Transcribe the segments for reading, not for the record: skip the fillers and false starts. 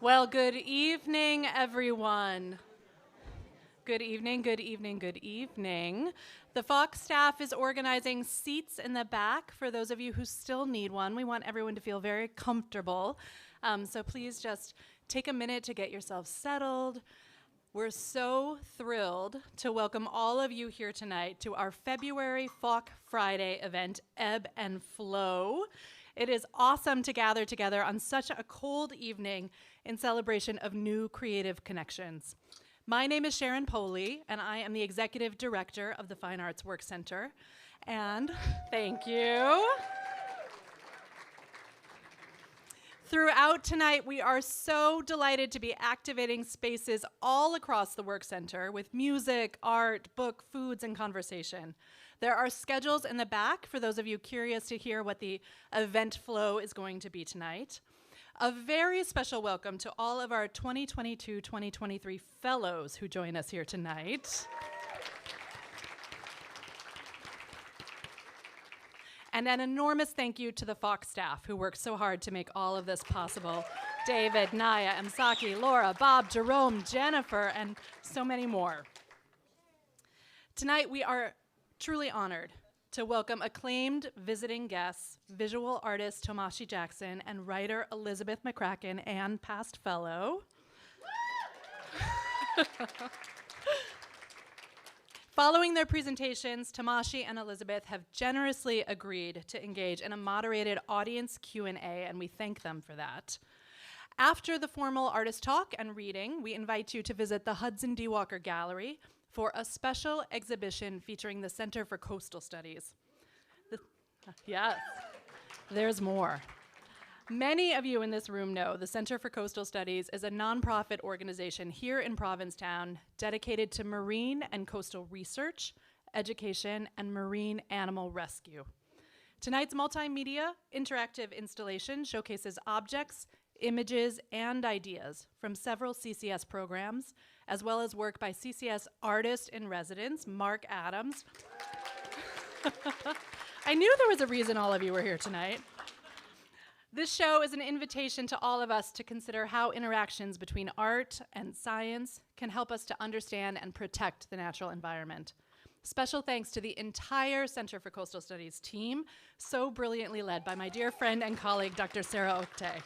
Well, good evening, everyone. Good evening, good evening, good evening. The FAWC staff is organizing seats in the back for those of you who still need one. We want everyone to feel very comfortable. So please just take a minute to get yourself settled. We're so thrilled to welcome all of you here tonight to our February FAWC Friday event, Ebb and Flow. It is awesome to gather together on such a cold evening in celebration of new creative connections. My name is Sharon Poley, and I am the Executive Director of the Fine Arts Work Center. And thank you. Throughout tonight, we are so delighted to be activating spaces all across the Work Center with music, art, book, foods, and conversation. There are schedules in the back for those of you curious to hear what the event flow is going to be tonight. A very special welcome to all of our 2022-2023 fellows who join us here tonight. And an enormous thank you to the FAWC staff who worked so hard to make all of this possible. David, Naya, Msaki, Laura, Bob, Jerome, Jennifer, and so many more. Tonight we are truly honored to welcome acclaimed visiting guests, visual artist Tomashi Jackson and writer Elizabeth McCracken and past fellow. Following their presentations, Tomashi and Elizabeth have generously agreed to engage in a moderated audience Q&A, and we thank them for that. After the formal artist talk and reading, we invite you to visit the Hudson D. Walker Gallery for a special exhibition featuring the Center for Coastal Studies. Yes, there's more. Many of you in this room know the Center for Coastal Studies is a nonprofit organization here in Provincetown dedicated to marine and coastal research, education, and marine animal rescue. Tonight's multimedia interactive installation showcases objects, images, and ideas from several CCS programs, as well as work by CCS artist in residence, Mark Adams. I knew there was a reason all of you were here tonight. This show is an invitation to all of us to consider how interactions between art and science can help us to understand and protect the natural environment. Special thanks to the entire Center for Coastal Studies team, so brilliantly led by my dear friend and colleague, Dr. Sarah Oktay.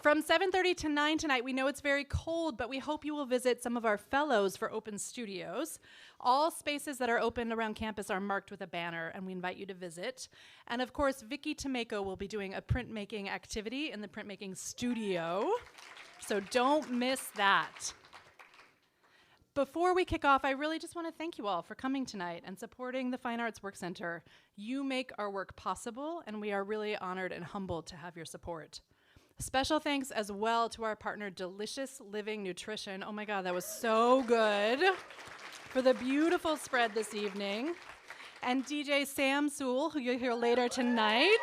From 7:30 to 9 tonight, we know it's very cold, but we hope you will visit some of our fellows for open studios. All spaces that are open around campus are marked with a banner, and we invite you to visit. And of course, Vicky Tomeko will be doing a printmaking activity in the printmaking studio, so don't miss that. Before we kick off, I really just want to thank you all for coming tonight and supporting the Fine Arts Work Center. You make our work possible, and we are really honored and humbled to have your support. Special thanks as well to our partner, Delicious Living Nutrition. Oh my God, that was so good. For the beautiful spread this evening. And DJ Sam Sewell, who you'll hear later tonight.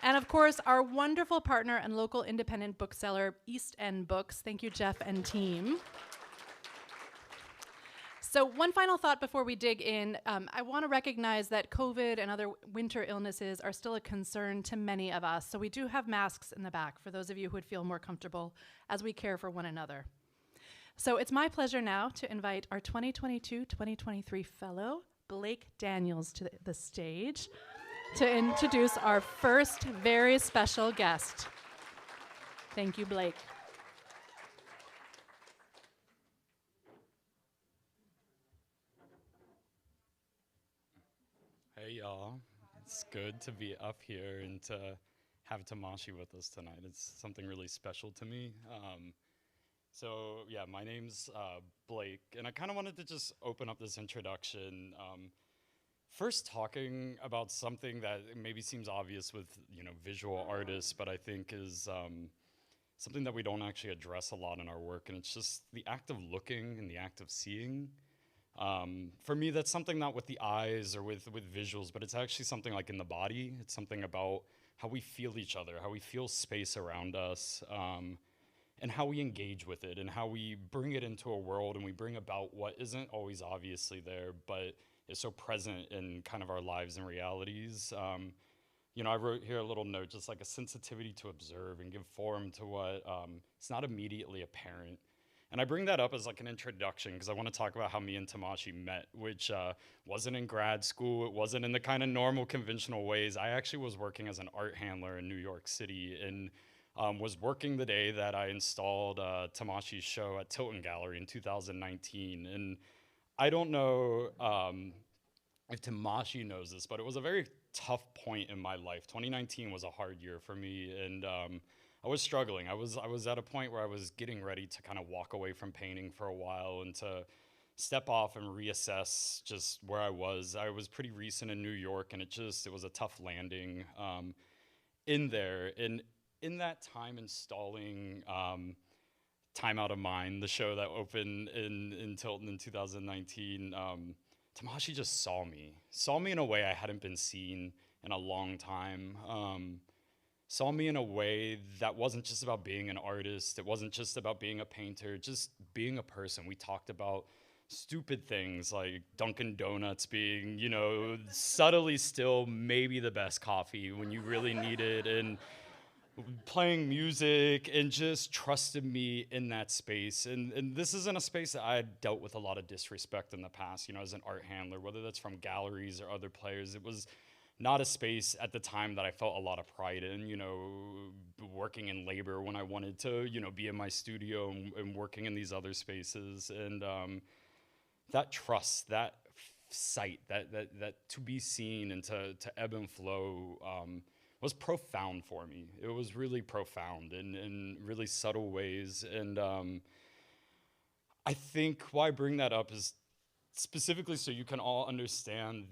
And of course, our wonderful partner and local independent bookseller, East End Books. Thank you, Jeff and team. So one final thought before we dig in. I want to recognize that COVID and other winter illnesses are still a concern to many of us. So we do have masks in the back for those of you who would feel more comfortable as we care for one another. So it's my pleasure now to invite our 2022-2023 fellow, Blake Daniels, to the stage to introduce our first very special guest. Thank you, Blake. Hey y'all, it's good to be up here and to have Tomashi with us tonight. It's something really special to me. So yeah, my name's Blake, and I kind of wanted to just open up this introduction. First talking about something that maybe seems obvious with visual artists, but I think is something that we don't actually address a lot in our work, and it's just the act of looking and the act of seeing. For me, that's something not with the eyes or with visuals, but it's actually something like in the body. It's something about how we feel each other, how we feel space around us, and how we engage with it, and how we bring it into a world, and we bring about what isn't always obviously there, but is so present in kind of our lives and realities. I wrote here a little note, just like a sensitivity to observe and give form to what it's not immediately apparent. And I bring that up as like an introduction because I want to talk about how me and Tomashi met, which wasn't in grad school. It wasn't in the kind of normal conventional ways. I actually was working as an art handler in New York City and was working the day that I installed Tomashi's show at Tilton Gallery in 2019. And I don't know if Tomashi knows this, but it was a very tough point in my life. 2019 was a hard year for me, and I was struggling. I was at a point where I was getting ready to kind of walk away from painting for a while and to step off and reassess just where I was. I was pretty recent in New York, and it was a tough landing in there. And in that time installing Time Out of Mind, the show that opened in Tilton in 2019, Tomashi just saw me in a way I hadn't been seen in a long time. Saw me in a way that wasn't just about being an artist. It wasn't just about being a painter, just being a person. We talked about stupid things like Dunkin' Donuts being, subtly still maybe the best coffee when you really need it, and playing music, and just trusted me in that space. And this isn't a space that I had dealt with a lot of disrespect in the past, as an art handler, whether that's from galleries or other players. It was not a space at the time that I felt a lot of pride in, working in labor when I wanted to, be in my studio and working in these other spaces. And that trust, that sight, that to be seen and to ebb and flow was profound for me. It was really profound in really subtle ways. And I think why I bring that up is specifically so you can all understand,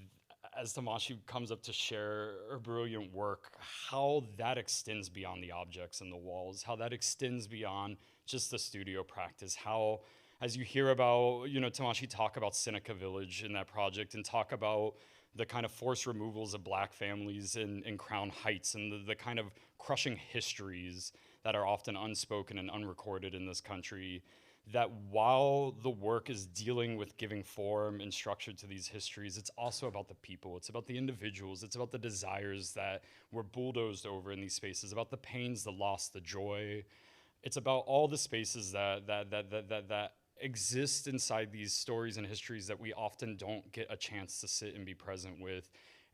as Tomashi comes up to share her brilliant work, how that extends beyond the objects and the walls, how that extends beyond just the studio practice, how, as you hear about, Tomashi talk about Seneca Village in that project and talk about the kind of forced removals of Black families in Crown Heights and the kind of crushing histories that are often unspoken and unrecorded in this country, that while the work is dealing with giving form and structure to these histories, it's also about the people. It's about the individuals. It's about the desires that were bulldozed over in these spaces, about the pains, the loss, the joy. It's about all the spaces that exist inside these stories and histories that we often don't get a chance to sit and be present with.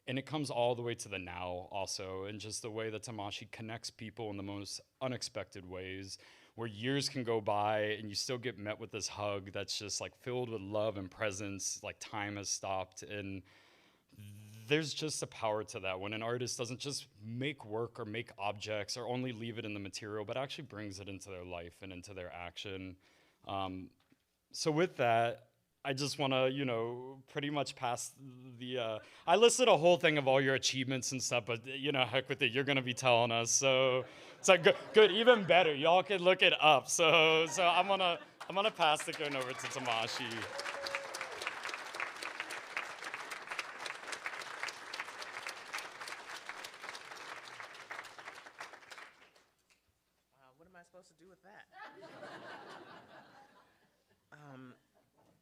And it comes all the way to the now also, and just the way that Tomashi connects people in the most unexpected ways, where years can go by and you still get met with this hug that's just like filled with love and presence, like time has stopped. And there's just a power to that when an artist doesn't just make work or make objects or only leave it in the material, but actually brings it into their life and into their action. So with that, I just want to, pretty much pass the, I listed a whole thing of all your achievements and stuff, but, heck with it, you're going to be telling us. So it's like, good, even better. Y'all can look it up. So I'm going to pass the gun over to Tomashi. What am I supposed to do with that?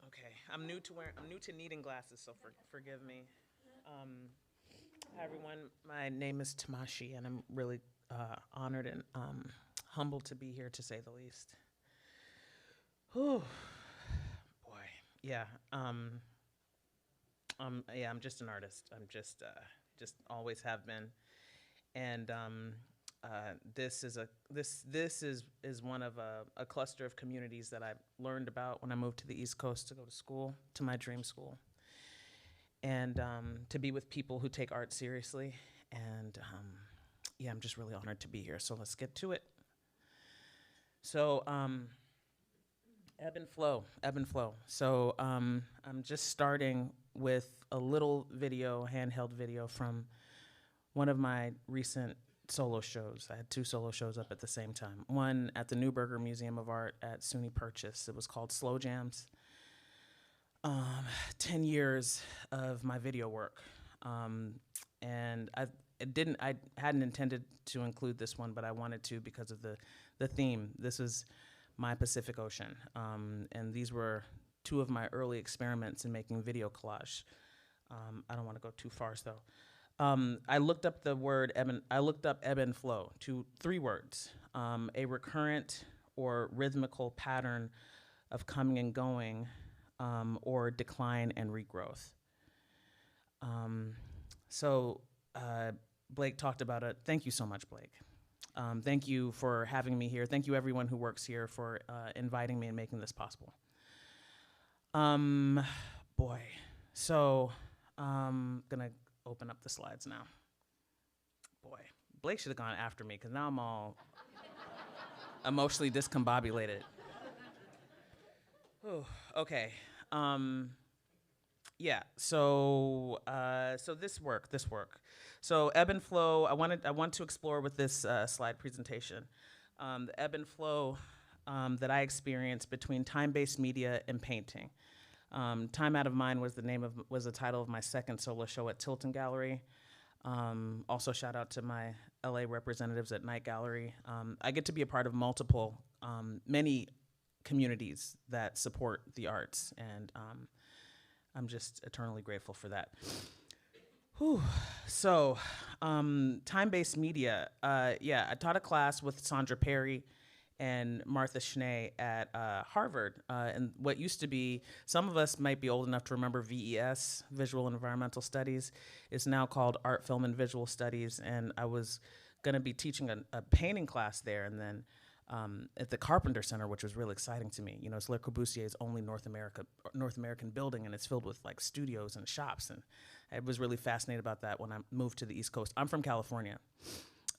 Okay, I'm new to needing glasses, so forgive me. Hi everyone, my name is Tomashi, and I'm really honored and humbled to be here, to say the least. Whew, boy, yeah. I'm just an artist. I'm just always have been, and this is one of a cluster of communities that I learned about when I moved to the East Coast to go to school, to my dream school, and to be with people who take art seriously. And I'm just really honored to be here. So let's get to it. So ebb and flow. So I'm just starting with a little video, handheld video from one of my recent solo shows. I had 2 solo shows up at the same time. One at the Neuberger Museum of Art at SUNY Purchase. It was called Slow Jams. 10 years of my video work. And I hadn't intended to include this one, but I wanted to because of the theme. This was my Pacific Ocean. And these were 2 of my early experiments in making video collage. I don't want to go too far, though. I looked up the word I looked up ebb and flow, three words: a recurrent or rhythmical pattern of coming and going, or decline and regrowth. Blake talked about it. Thank you so much, Blake. Thank you for having me here. Thank you, everyone who works here, for inviting me and making this possible. Boy. So, gonna open up the slides now. Boy, Blake should have gone after me, because now I'm all emotionally discombobulated. Whew, okay. Yeah. So this work. So ebb and flow. I want to explore with this slide presentation the ebb and flow that I experienced between time-based media and painting. Time Out of Mind was the title of my second solo show at Tilton Gallery. Also, shout out to my LA representatives at Night Gallery. I get to be a part of many communities that support the arts, and I'm just eternally grateful for that. Whew. So, time-based media. I taught a class with Sandra Perry and Martha Schnee at Harvard. And what used to be, some of us might be old enough to remember VES, Visual and Environmental Studies. It's now called Art, Film, and Visual Studies. And I was going to be teaching a painting class there, and then at the Carpenter Center, which was really exciting to me. You know, it's Le Corbusier's only North American building, and it's filled with like studios and shops. And I was really fascinated about that when I moved to the East Coast. I'm from California.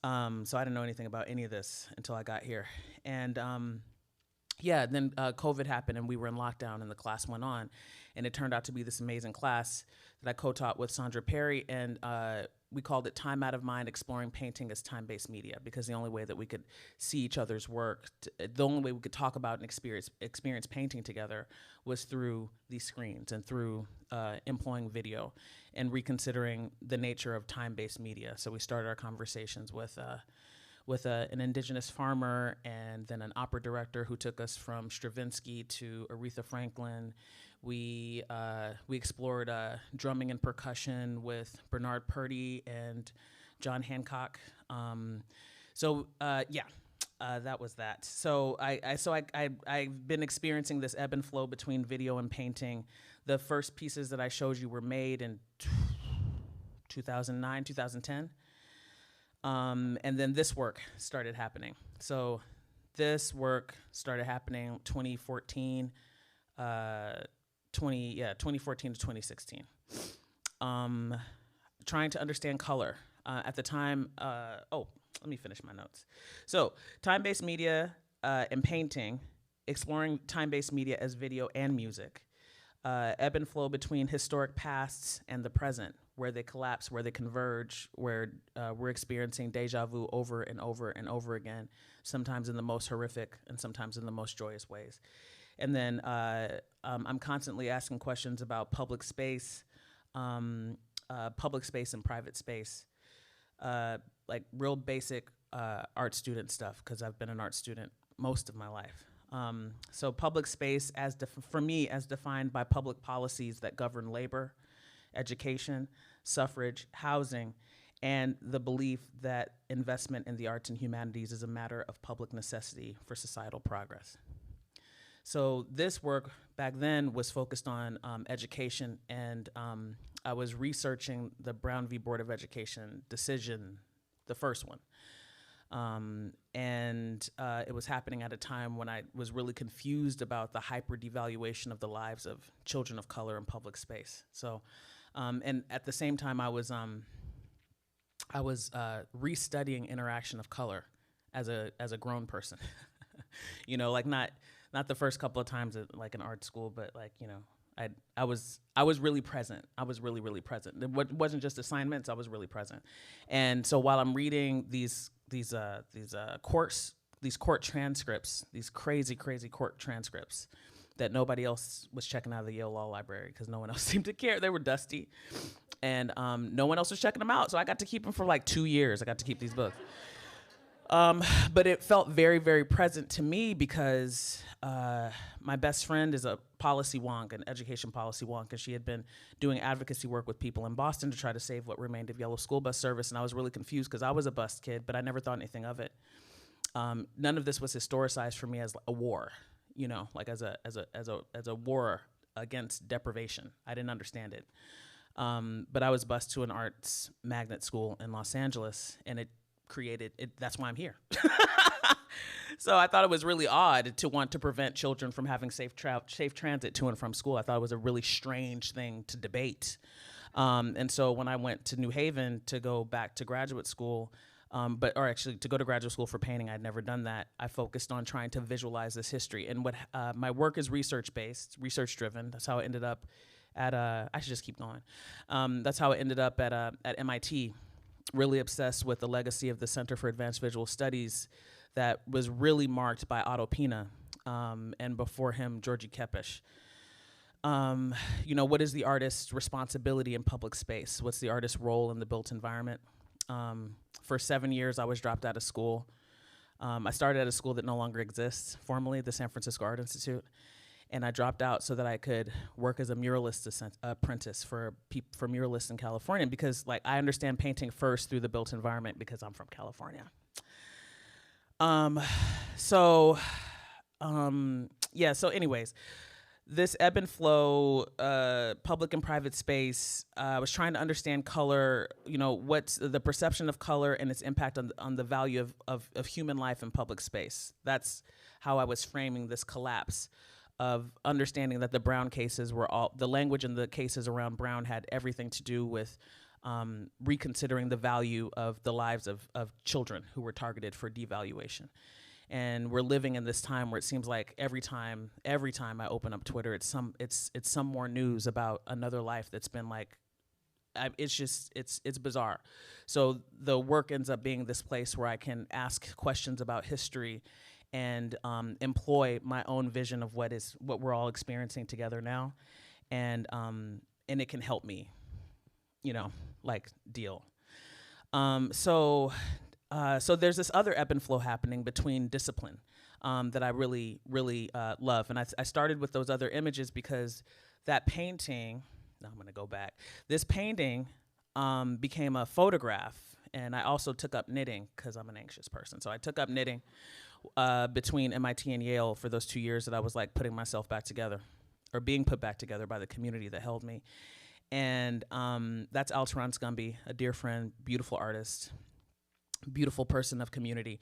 So I didn't know anything about any of this until I got here. And then COVID happened, and we were in lockdown, and the class went on. And it turned out to be this amazing class that I co-taught with Sandra Perry, and we called it Time Out of Mind, Exploring Painting as Time-Based Media, because the only way that we could see each other's work, the only way we could talk about and experience painting together was through these screens and through employing video and reconsidering the nature of time-based media. So we started our conversations with an indigenous farmer, and then an opera director who took us from Stravinsky to Aretha Franklin. We explored drumming and percussion with Bernard Purdy and John Hancock. That was that. So I've been experiencing this ebb and flow between video and painting. The first pieces that I showed you were made in 2009, 2010. And then this work started happening. So this work started happening 2014 to 2016. Trying to understand color. At the time, let me finish my notes. So time-based media and painting, exploring time-based media as video and music. Ebb and flow between historic pasts and the present, where they collapse, where they converge, where we're experiencing deja vu over and over and over again, sometimes in the most horrific and sometimes in the most joyous ways. And then I'm constantly asking questions about public space and private space, like real basic art student stuff, because I've been an art student most of my life. So public space, for me, as defined by public policies that govern labor, education, suffrage, housing, and the belief that investment in the arts and humanities is a matter of public necessity for societal progress. So this work back then was focused on education, and I was researching the Brown v. Board of Education decision, the first one. It was happening at a time when I was really confused about the hyper devaluation of the lives of children of color in public space. So, and at the same time, I was restudying interaction of color as a grown person. You know, like not the first couple of times at like an art school, but like, you know, I was really present. I was really present. It wasn't just assignments. I was really present. And so while I'm reading these court transcripts, these crazy court transcripts that nobody else was checking out of the Yale Law Library because no one else seemed to care. They were dusty, and no one else was checking them out. So I got to keep them for like 2 years. I got to keep these books. But it felt very, very present to me because my best friend is a policy wonk, an education policy wonk, and she had been doing advocacy work with people in Boston to try to save what remained of yellow school bus service, and I was really confused because I was a bus kid, but I never thought anything of it. None of this was historicized for me as a war, you know, like as a war against deprivation. I didn't understand it. But I was bused to an arts magnet school in Los Angeles, and it created it. That's why I'm here. So I thought it was really odd to want to prevent children from having safe transit to and from school. I thought it was a really strange thing to debate. And so when I went to New Haven to go back to graduate school, or actually to go to graduate school for painting, I'd never done that. I focused on trying to visualize this history. And what my work is research-based, research-driven. That's how I ended up at, I should just keep going. That's how I ended up at MIT, really obsessed with the legacy of the Center for Advanced Visual Studies that was really marked by Otto Pina, and before him, Georgie Kepish. You know, what is the artist's responsibility in public space? What's the artist's role in the built environment? For 7 years, I was dropped out of school. I started at a school that no longer exists, formerly the San Francisco Art Institute, and I dropped out so that I could work as a muralist apprentice for muralists in California, because like I understand painting first through the built environment because I'm from California. So anyways, this ebb and flow, public and private space, I was trying to understand color, you know, what's the perception of color and its impact on the value of human life in public space. That's how I was framing this collapse of understanding that the Brown cases were the language in the cases around Brown had everything to do with reconsidering the value of the lives of children who were targeted for devaluation. And we're living in this time where it seems like every time I open up Twitter, it's some more news about another life that's been like, it's bizarre. So the work ends up being this place where I can ask questions about history and employ my own vision of what we're all experiencing together now, and it can help me, you know, like deal. So there's this other ebb and flow happening between discipline that I really, really love. And I started with those other images because that painting, now I'm gonna go back. This painting became a photograph, and I also took up knitting because I'm an anxious person. So I took up knitting between MIT and Yale for those 2 years that I was like putting myself back together, or being put back together by the community that held me. And that's Alteran Scumby, a dear friend, beautiful artist, beautiful person of community.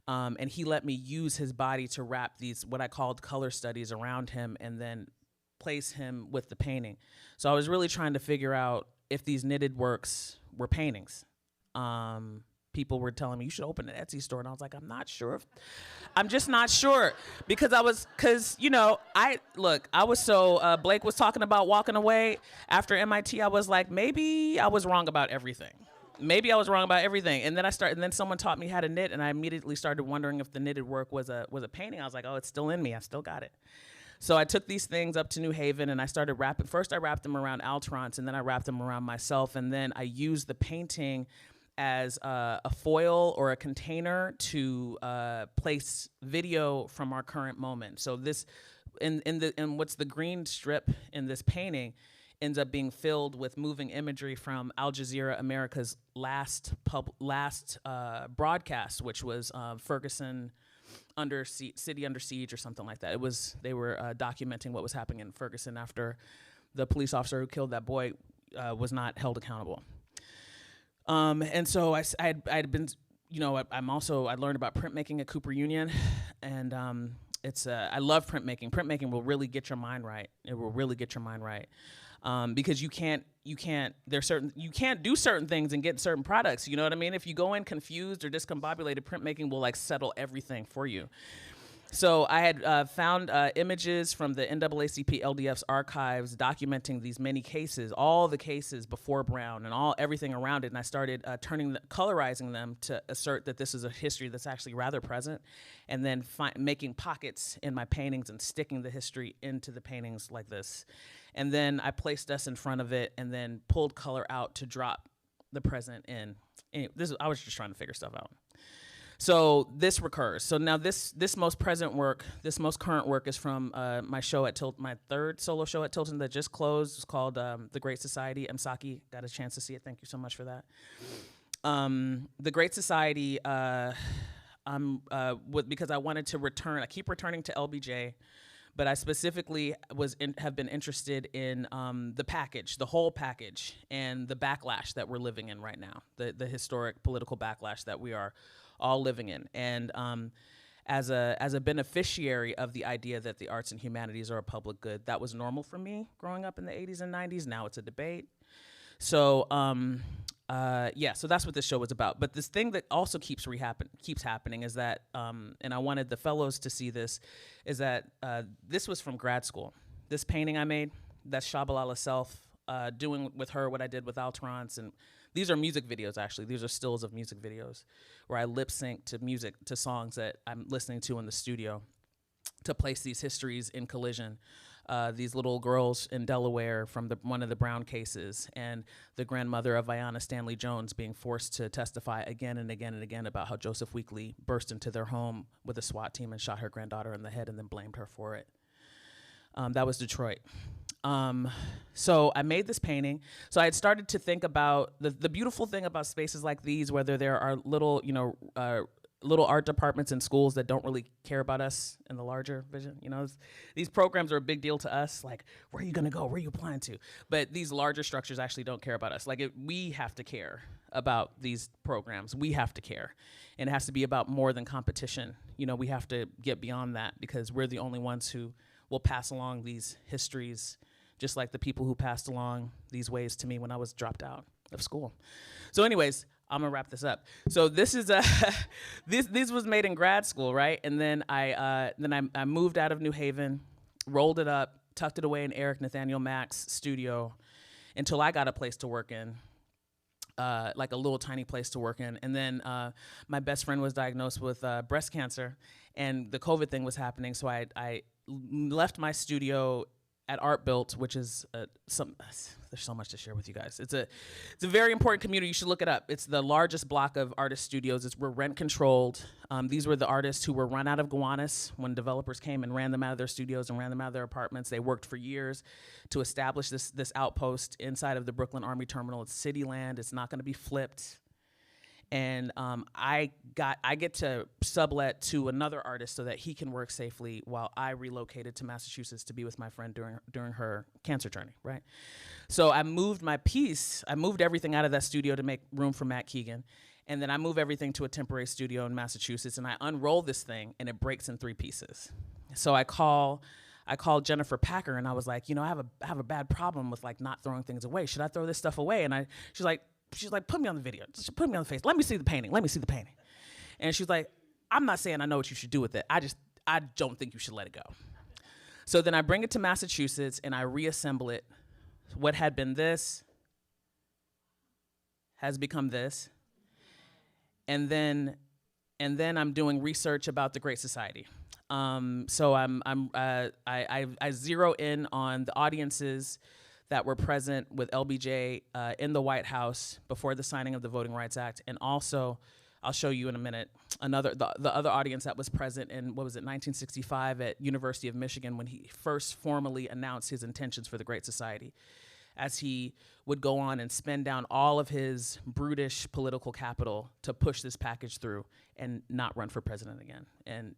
And he let me use his body to wrap these, what I called color studies around him, and then place him with the painting. So I was really trying to figure out if these knitted works were paintings. People were telling me, you should open an Etsy store. And I was like, I'm not sure. I'm just not sure. Because you know, I was so, Blake was talking about walking away after MIT. I was like, maybe I was wrong about everything. And then someone taught me how to knit, and I immediately started wondering if the knitted work was a painting. I was like, oh, it's still in me. I still got it. So I took these things up to New Haven, and I started wrapping. First, I wrapped them around Alterance, and then I wrapped them around myself, and then I used the painting as a foil or a container to place video from our current moment. So this, in what's the green strip in this painting, ends up being filled with moving imagery from Al Jazeera America's last broadcast, which was Ferguson City Under Siege or something like that. They were documenting what was happening in Ferguson after the police officer who killed that boy was not held accountable. And so I had been, you know, I learned about printmaking at Cooper Union, and I love printmaking. Printmaking will really get your mind right. It will really get your mind right. Because you can't do certain things and get certain products. You know what I mean? If you go in confused or discombobulated, printmaking will like settle everything for you. So I had found images from the NAACP LDF's archives documenting these many cases, all the cases before Brown and everything around it, and I started colorizing them to assert that this is a history that's actually rather present, and then making pockets in my paintings and sticking the history into the paintings like this. And then I placed us in front of it and then pulled color out to drop the present in. Anyway, I was just trying to figure stuff out. So this recurs. So now this most present work, this most current work is from my show at my third solo show at Tilton that just closed. It's called The Great Society. Saki got a chance to see it. Thank you so much for that. The Great Society, because I wanted to return. I keep returning to LBJ, but I specifically have been interested in the package, the whole package, and the backlash that we're living in right now, the historic political backlash that we are all living in. And as a beneficiary of the idea that the arts and humanities are a public good, that was normal for me growing up in the 80s and 90s. Now it's a debate. So so that's what this show was about. But this thing that also keeps happening is that, and I wanted the fellows to see this, is that this was from grad school. This painting I made, that's Shabalala Self, doing with her what I did with Alterance, and these are music videos, actually. These are stills of music videos where I lip sync to music, to songs that I'm listening to in the studio to place these histories in collision. These little girls in Delaware from one of the Brown cases, and the grandmother of Ayanna Stanley Jones being forced to testify again and again and again about how Joseph Weekley burst into their home with a SWAT team and shot her granddaughter in the head and then blamed her for it. That was Detroit. So I made this painting. So I had started to think about the beautiful thing about spaces like these, whether there are little, little art departments in schools that don't really care about us in the larger vision. These programs are a big deal to us. Like, where are you gonna go? Where are you applying to? But these larger structures actually don't care about us. Like, we have to care about these programs. We have to care. And it has to be about more than competition. We have to get beyond that because we're the only ones who will pass along these histories, just like the people who passed along these ways to me when I was dropped out of school. So anyways, I'm gonna wrap this up. So this is this was made in grad school, right? And then I moved out of New Haven, rolled it up, tucked it away in Eric Nathaniel Mack's studio until I got a place to work in, like a little tiny place to work in. And then my best friend was diagnosed with breast cancer, and the COVID thing was happening. So I left my studio at Art Built, which is there's so much to share with you guys. It's a very important community. You should look it up. It's the largest block of artist studios. We're rent controlled. These were the artists who were run out of Gowanus when developers came and ran them out of their studios and ran them out of their apartments. They worked for years to establish this outpost inside of the Brooklyn Army Terminal. It's city land. It's not going to be flipped. And I get to sublet to another artist so that he can work safely while I relocated to Massachusetts to be with my friend during her cancer journey, right? So I moved everything out of that studio to make room for Matt Keegan, and then I move everything to a temporary studio in Massachusetts, and I unroll this thing, and it breaks in 3 pieces. So I called Jennifer Packer, and I was like, I have a bad problem with like not throwing things away. Should I throw this stuff away? And she's like, put me on the video. Just put me on the face. Let me see the painting. And she's like, I'm not saying I know what you should do with it. I don't think you should let it go. So then I bring it to Massachusetts and I reassemble it. What had been this has become this. And then I'm doing research about the Great Society. So I zero in on the audiences that were present with LBJ in the White House before the signing of the Voting Rights Act. And also, I'll show you in a minute, the other audience that was present in, 1965 at University of Michigan when he first formally announced his intentions for the Great Society, as he would go on and spend down all of his brutish political capital to push this package through and not run for president again. And,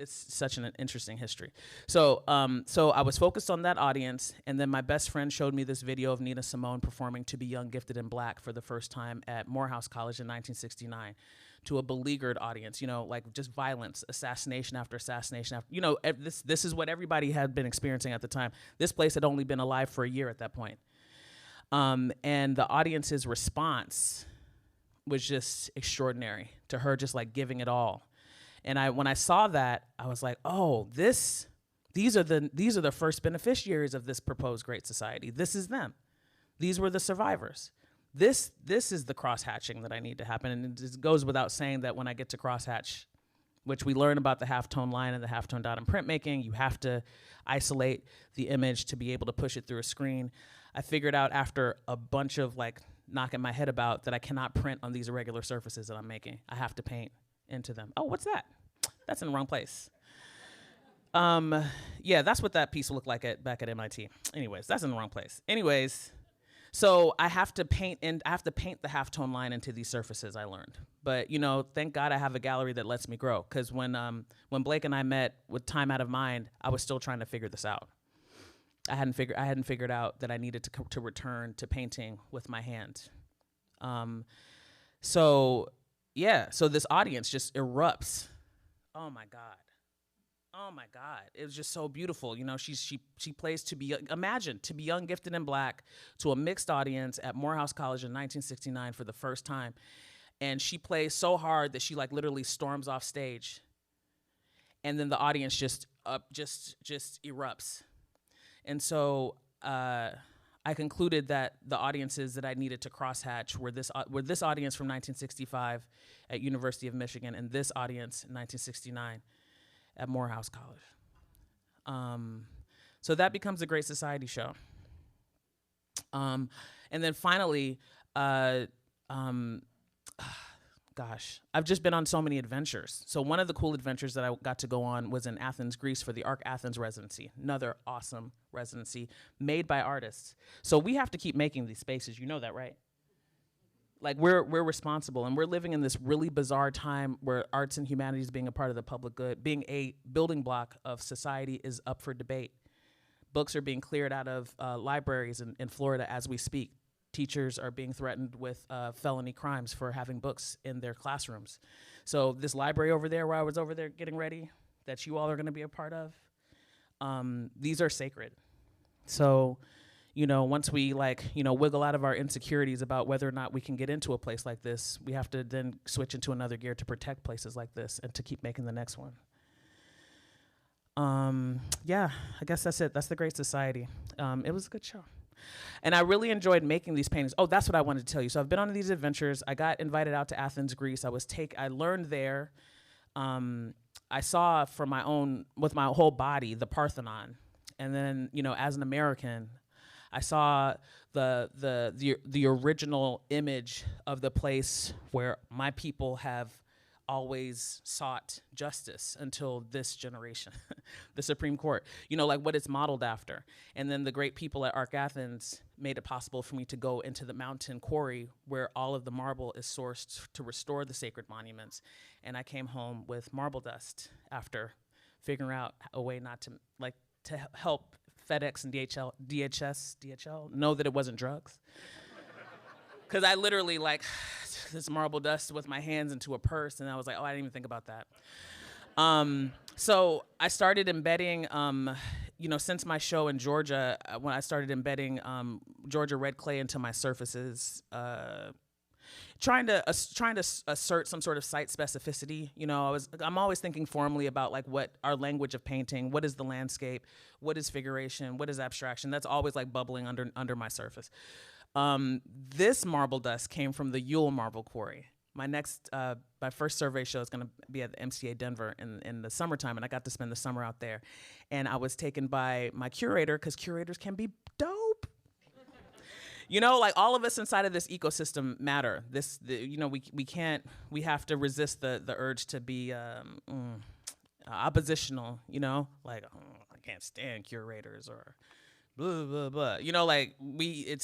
it's such an interesting history. So I was focused on that audience, and then my best friend showed me this video of Nina Simone performing To Be Young, Gifted, and Black for the first time at Morehouse College in 1969 to a beleaguered audience, like just violence, assassination after assassination after, this is what everybody had been experiencing at the time. This place had only been alive for a year at that point. And the audience's response was just extraordinary to her, just like giving it all. And when I saw that, I was like, oh, these are the first beneficiaries of this proposed Great Society. This is them. These were the survivors. This is the crosshatching that I need to happen. And it goes without saying that when I get to crosshatch, which we learn about the halftone line and the halftone dot in printmaking, you have to isolate the image to be able to push it through a screen. I figured out after a bunch of like knocking my head about that I cannot print on these irregular surfaces that I'm making. I have to paint into them. Oh, what's that? That's in the wrong place. Yeah, that's what that piece looked like back at MIT. Anyways, that's in the wrong place. Anyways, so I have to paint the halftone line into these surfaces, I learned. But, you know, thank God I have a gallery that lets me grow. Because when Blake and I met with Time Out of Mind, I was still trying to figure this out. I hadn't figured out that I needed to return to painting with my hand. So this audience just erupts. Oh my God. It was just so beautiful. You know, she plays To Be Young, Gifted, and Black to a mixed audience at Morehouse College in 1969 for the first time. And she plays so hard that she like literally storms off stage. And then the audience just erupts. And so I concluded that the audiences that I needed to crosshatch were this audience from 1965 at University of Michigan and this audience in 1969 at Morehouse College. So that becomes a Great Society show. And then finally, gosh, I've just been on so many adventures. So one of the cool adventures that I got to go on was in Athens, Greece for the Arc Athens residency, another awesome residency made by artists. So we have to keep making these spaces. You know that, right? Like we're responsible, and we're living in this really bizarre time where arts and humanities being a part of the public good, being a building block of society, is up for debate. Books are being cleared out of libraries in Florida as we speak. Teachers are being threatened with felony crimes for having books in their classrooms. So this library over there, where I was over there getting ready, that you all are going to be a part of, these are sacred. So, you know, once we wiggle out of our insecurities about whether or not we can get into a place like this, we have to then switch into another gear to protect places like this and to keep making the next one. Yeah, I guess that's it. That's the Great Society. It was a good show. And I really enjoyed making these paintings. Oh, that's what I wanted to tell you. So I've been on these adventures. I got invited out to Athens, Greece. I learned there. I saw with my whole body, the Parthenon. And then, you know, as an American, I saw the original image of the place where my people have always sought justice until this generation, the Supreme Court, you know, like what it's modeled after. And then the great people at Arc Athens made it possible for me to go into the mountain quarry where all of the marble is sourced to restore the sacred monuments. And I came home with marble dust after figuring out a way to help FedEx and DHL know that it wasn't drugs. Because I literally this marble dust with my hands into a purse, and I was like, oh, I didn't even think about that. So I started embedding, since my show in Georgia, when I started embedding Georgia red clay into my surfaces, trying to assert some sort of site specificity. You know, I'm always thinking formally about like what our language of painting, what is the landscape, what is figuration, what is abstraction. That's always like bubbling under my surface. This marble dust came from the Ewell Marble Quarry. My first survey show is going to be at the MCA Denver in the summertime, and I got to spend the summer out there. And I was taken by my curator, because curators can be dope. You know, like all of us inside of this ecosystem matter. We have to resist the urge to be oppositional. You know, like I can't stand curators or blah blah blah. You know, like we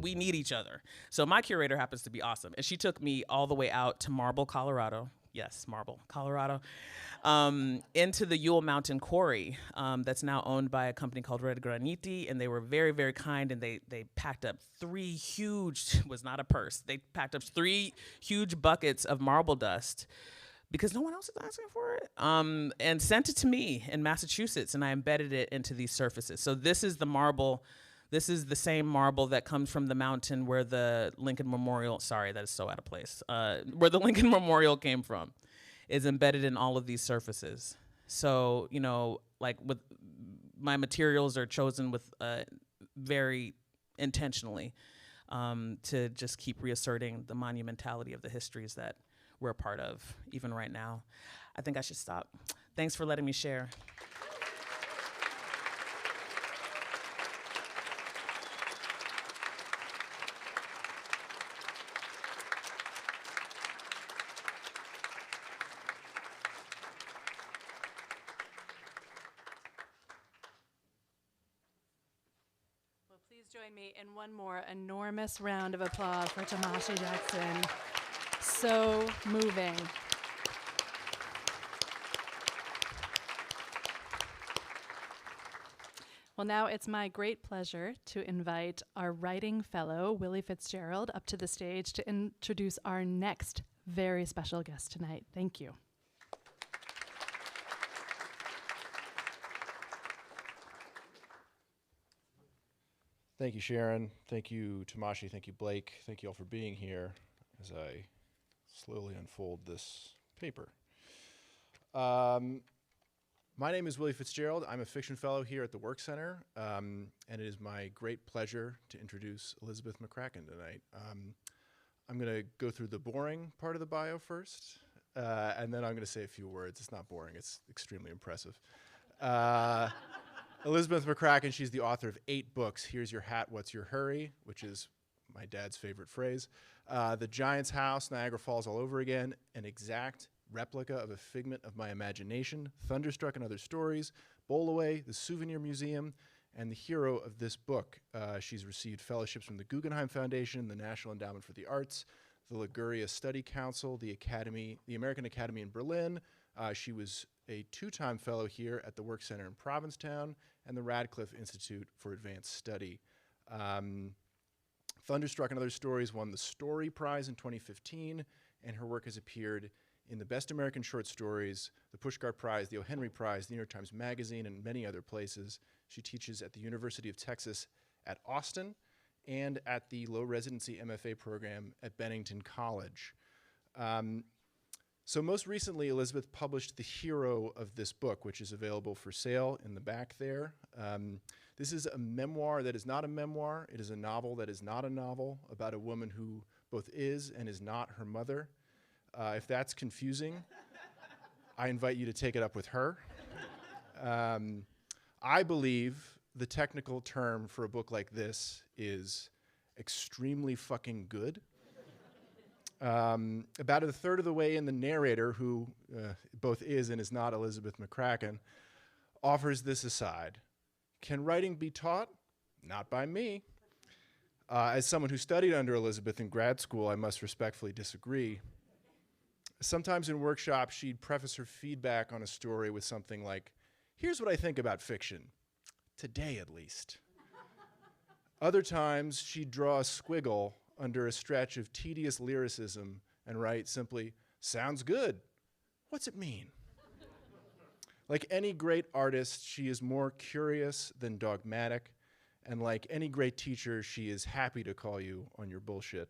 need each other. So my curator happens to be awesome, and she took me all the way out to Marble, Colorado. Yes, Marble, Colorado. Into the Ewell Mountain Quarry that's now owned by a company called Red Graniti, and they were very, very kind, and they packed up 3 huge, was not a purse, they packed up 3 huge buckets of marble dust because no one else is asking for it, and sent it to me in Massachusetts, and I embedded it into these surfaces. So this is the marble. This is the same marble that comes from the mountain where the Lincoln Memorial, sorry, that is so out of place, where the Lincoln Memorial came from, is embedded in all of these surfaces. So, you know, like with my materials are chosen with very intentionally to just keep reasserting the monumentality of the histories that we're a part of, even right now. I think I should stop. Thanks for letting me share. Please join me in one more enormous round of applause for Tomashi Jackson. So moving. Well, now it's my great pleasure to invite our writing fellow, Willie Fitzgerald, up to the stage to introduce our next very special guest tonight. Thank you. Thank you, Sharon. Thank you, Tomashi. Thank you, Blake. Thank you all for being here as I slowly unfold this paper. My name is Willie Fitzgerald. I'm a fiction fellow here at the Work Center, and it is my great pleasure to introduce Elizabeth McCracken tonight. I'm going to go through the boring part of the bio first, and then I'm going to say a few words. It's not boring. It's extremely impressive. Elizabeth McCracken, she's the author of 8 books. Here's Your Hat, What's Your Hurry, which is my dad's favorite phrase. The Giant's House, Niagara Falls All Over Again, an exact replica of a figment of my imagination, Thunderstruck and Other Stories, Bowl Away, the Souvenir Museum, and the hero of this book. She's received fellowships from the Guggenheim Foundation, the National Endowment for the Arts, the Liguria Study Council, the American Academy in Berlin. She was a 2-time fellow here at the Work Center in Provincetown and the Radcliffe Institute for Advanced Study. Thunderstruck and Other Stories won the Story Prize in 2015, and her work has appeared in the Best American Short Stories, the Pushcart Prize, the O. Henry Prize, the New York Times Magazine, and many other places. She teaches at the University of Texas at Austin and at the low residency MFA program at Bennington College. So most recently, Elizabeth published the hero of this book, which is available for sale in the back there. This is a memoir that is not a memoir. It is a novel that is not a novel about a woman who both is and is not her mother. If that's confusing, I invite you to take it up with her. I believe the technical term for a book like this is extremely fucking good. About a third of the way in, the narrator, who both is and is not Elizabeth McCracken, offers this aside. Can writing be taught? Not by me. As someone who studied under Elizabeth in grad school, I must respectfully disagree. Sometimes in workshops, she'd preface her feedback on a story with something like, here's what I think about fiction, today at least. Other times, she'd draw a squiggle under a stretch of tedious lyricism and write simply, sounds good. What's it mean? Like any great artist, she is more curious than dogmatic, and like any great teacher, she is happy to call you on your bullshit.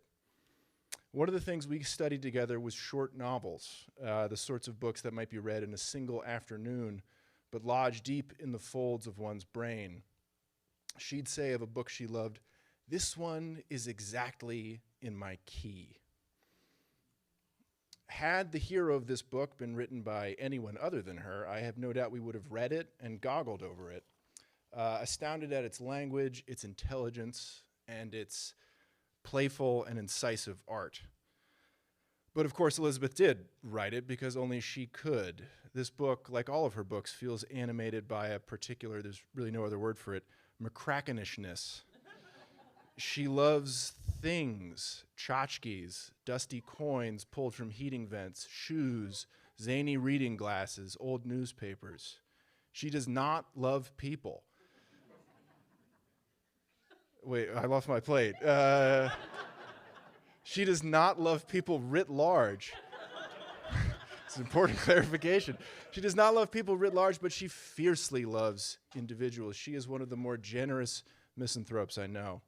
One of the things we studied together was short novels, the sorts of books that might be read in a single afternoon, but lodge deep in the folds of one's brain. She'd say of a book she loved, this one is exactly in my key. Had the hero of this book been written by anyone other than her, I have no doubt we would have read it and goggled over it, astounded at its language, its intelligence, and its playful and incisive art. But of course, Elizabeth did write it because only she could. This book, like all of her books, feels animated by a particular, there's really no other word for it, McCrackenishness. She loves things, tchotchkes, dusty coins pulled from heating vents, shoes, zany reading glasses, old newspapers. She does not love people. Wait, I lost my plate. She does not love people writ large. It's an important clarification. She does not love people writ large, but she fiercely loves individuals. She is one of the more generous misanthropes I know.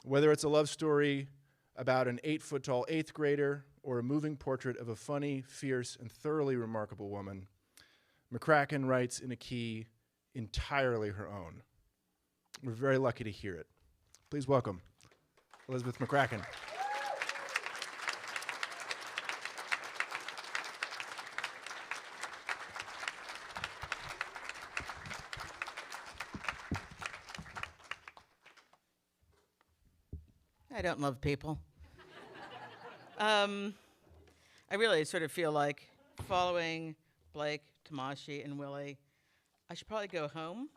Whether it's a love story about an 8-foot-tall 8th grader or a moving portrait of a funny, fierce, and thoroughly remarkable woman, McCracken writes in a key entirely her own. We're very lucky to hear it. Please welcome Elizabeth McCracken. I don't love people. I really sort of feel like following Blake, Tomashi, and Willie, I should probably go home.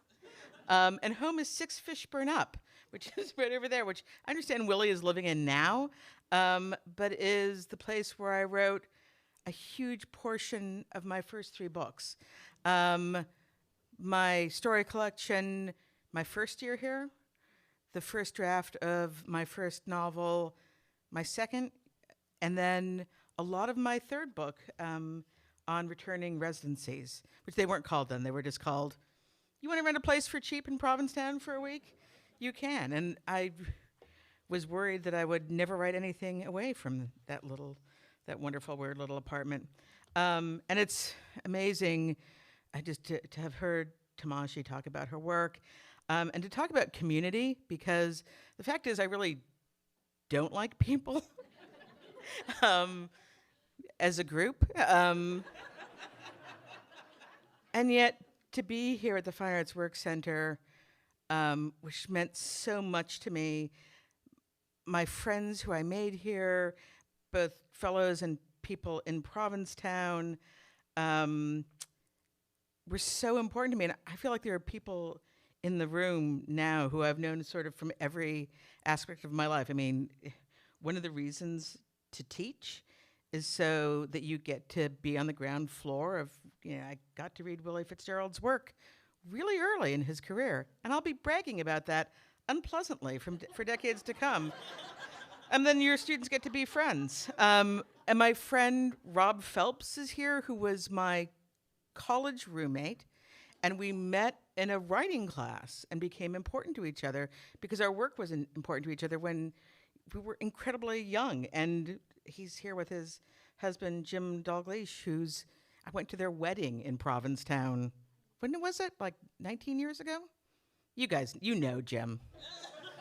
And home is 6 fish burn up, which is right over there, which I understand Willie is living in now, but is the place where I wrote a huge portion of my first 3 books. My story collection, my first year here, the first draft of my first novel, my second, and then a lot of my third book on returning residencies, which they weren't called then. They were just called, you want to rent a place for cheap in Provincetown for a week? You can. And I was worried that I would never write anything away from that wonderful, weird little apartment. And it's amazing to have heard Tomashi talk about her work and to talk about community, because the fact is I really don't like people as a group. And yet to be here at the Fine Arts Work Center, which meant so much to me, my friends who I made here, both fellows and people in Provincetown, were so important to me. And I feel like there are people in the room now who I've known sort of from every aspect of my life. I mean, one of the reasons to teach is so that you get to be on the ground floor of, I got to read Willie Fitzgerald's work really early in his career. And I'll be bragging about that unpleasantly for decades to come. And then your students get to be friends. And my friend Rob Phelps is here, who was my college roommate. And we met in a writing class and became important to each other because our work was important to each other when we were incredibly young. And he's here with his husband, Jim Dalgleish, I went to their wedding in Provincetown. When was it? Like 19 years ago? You guys, you know Jim.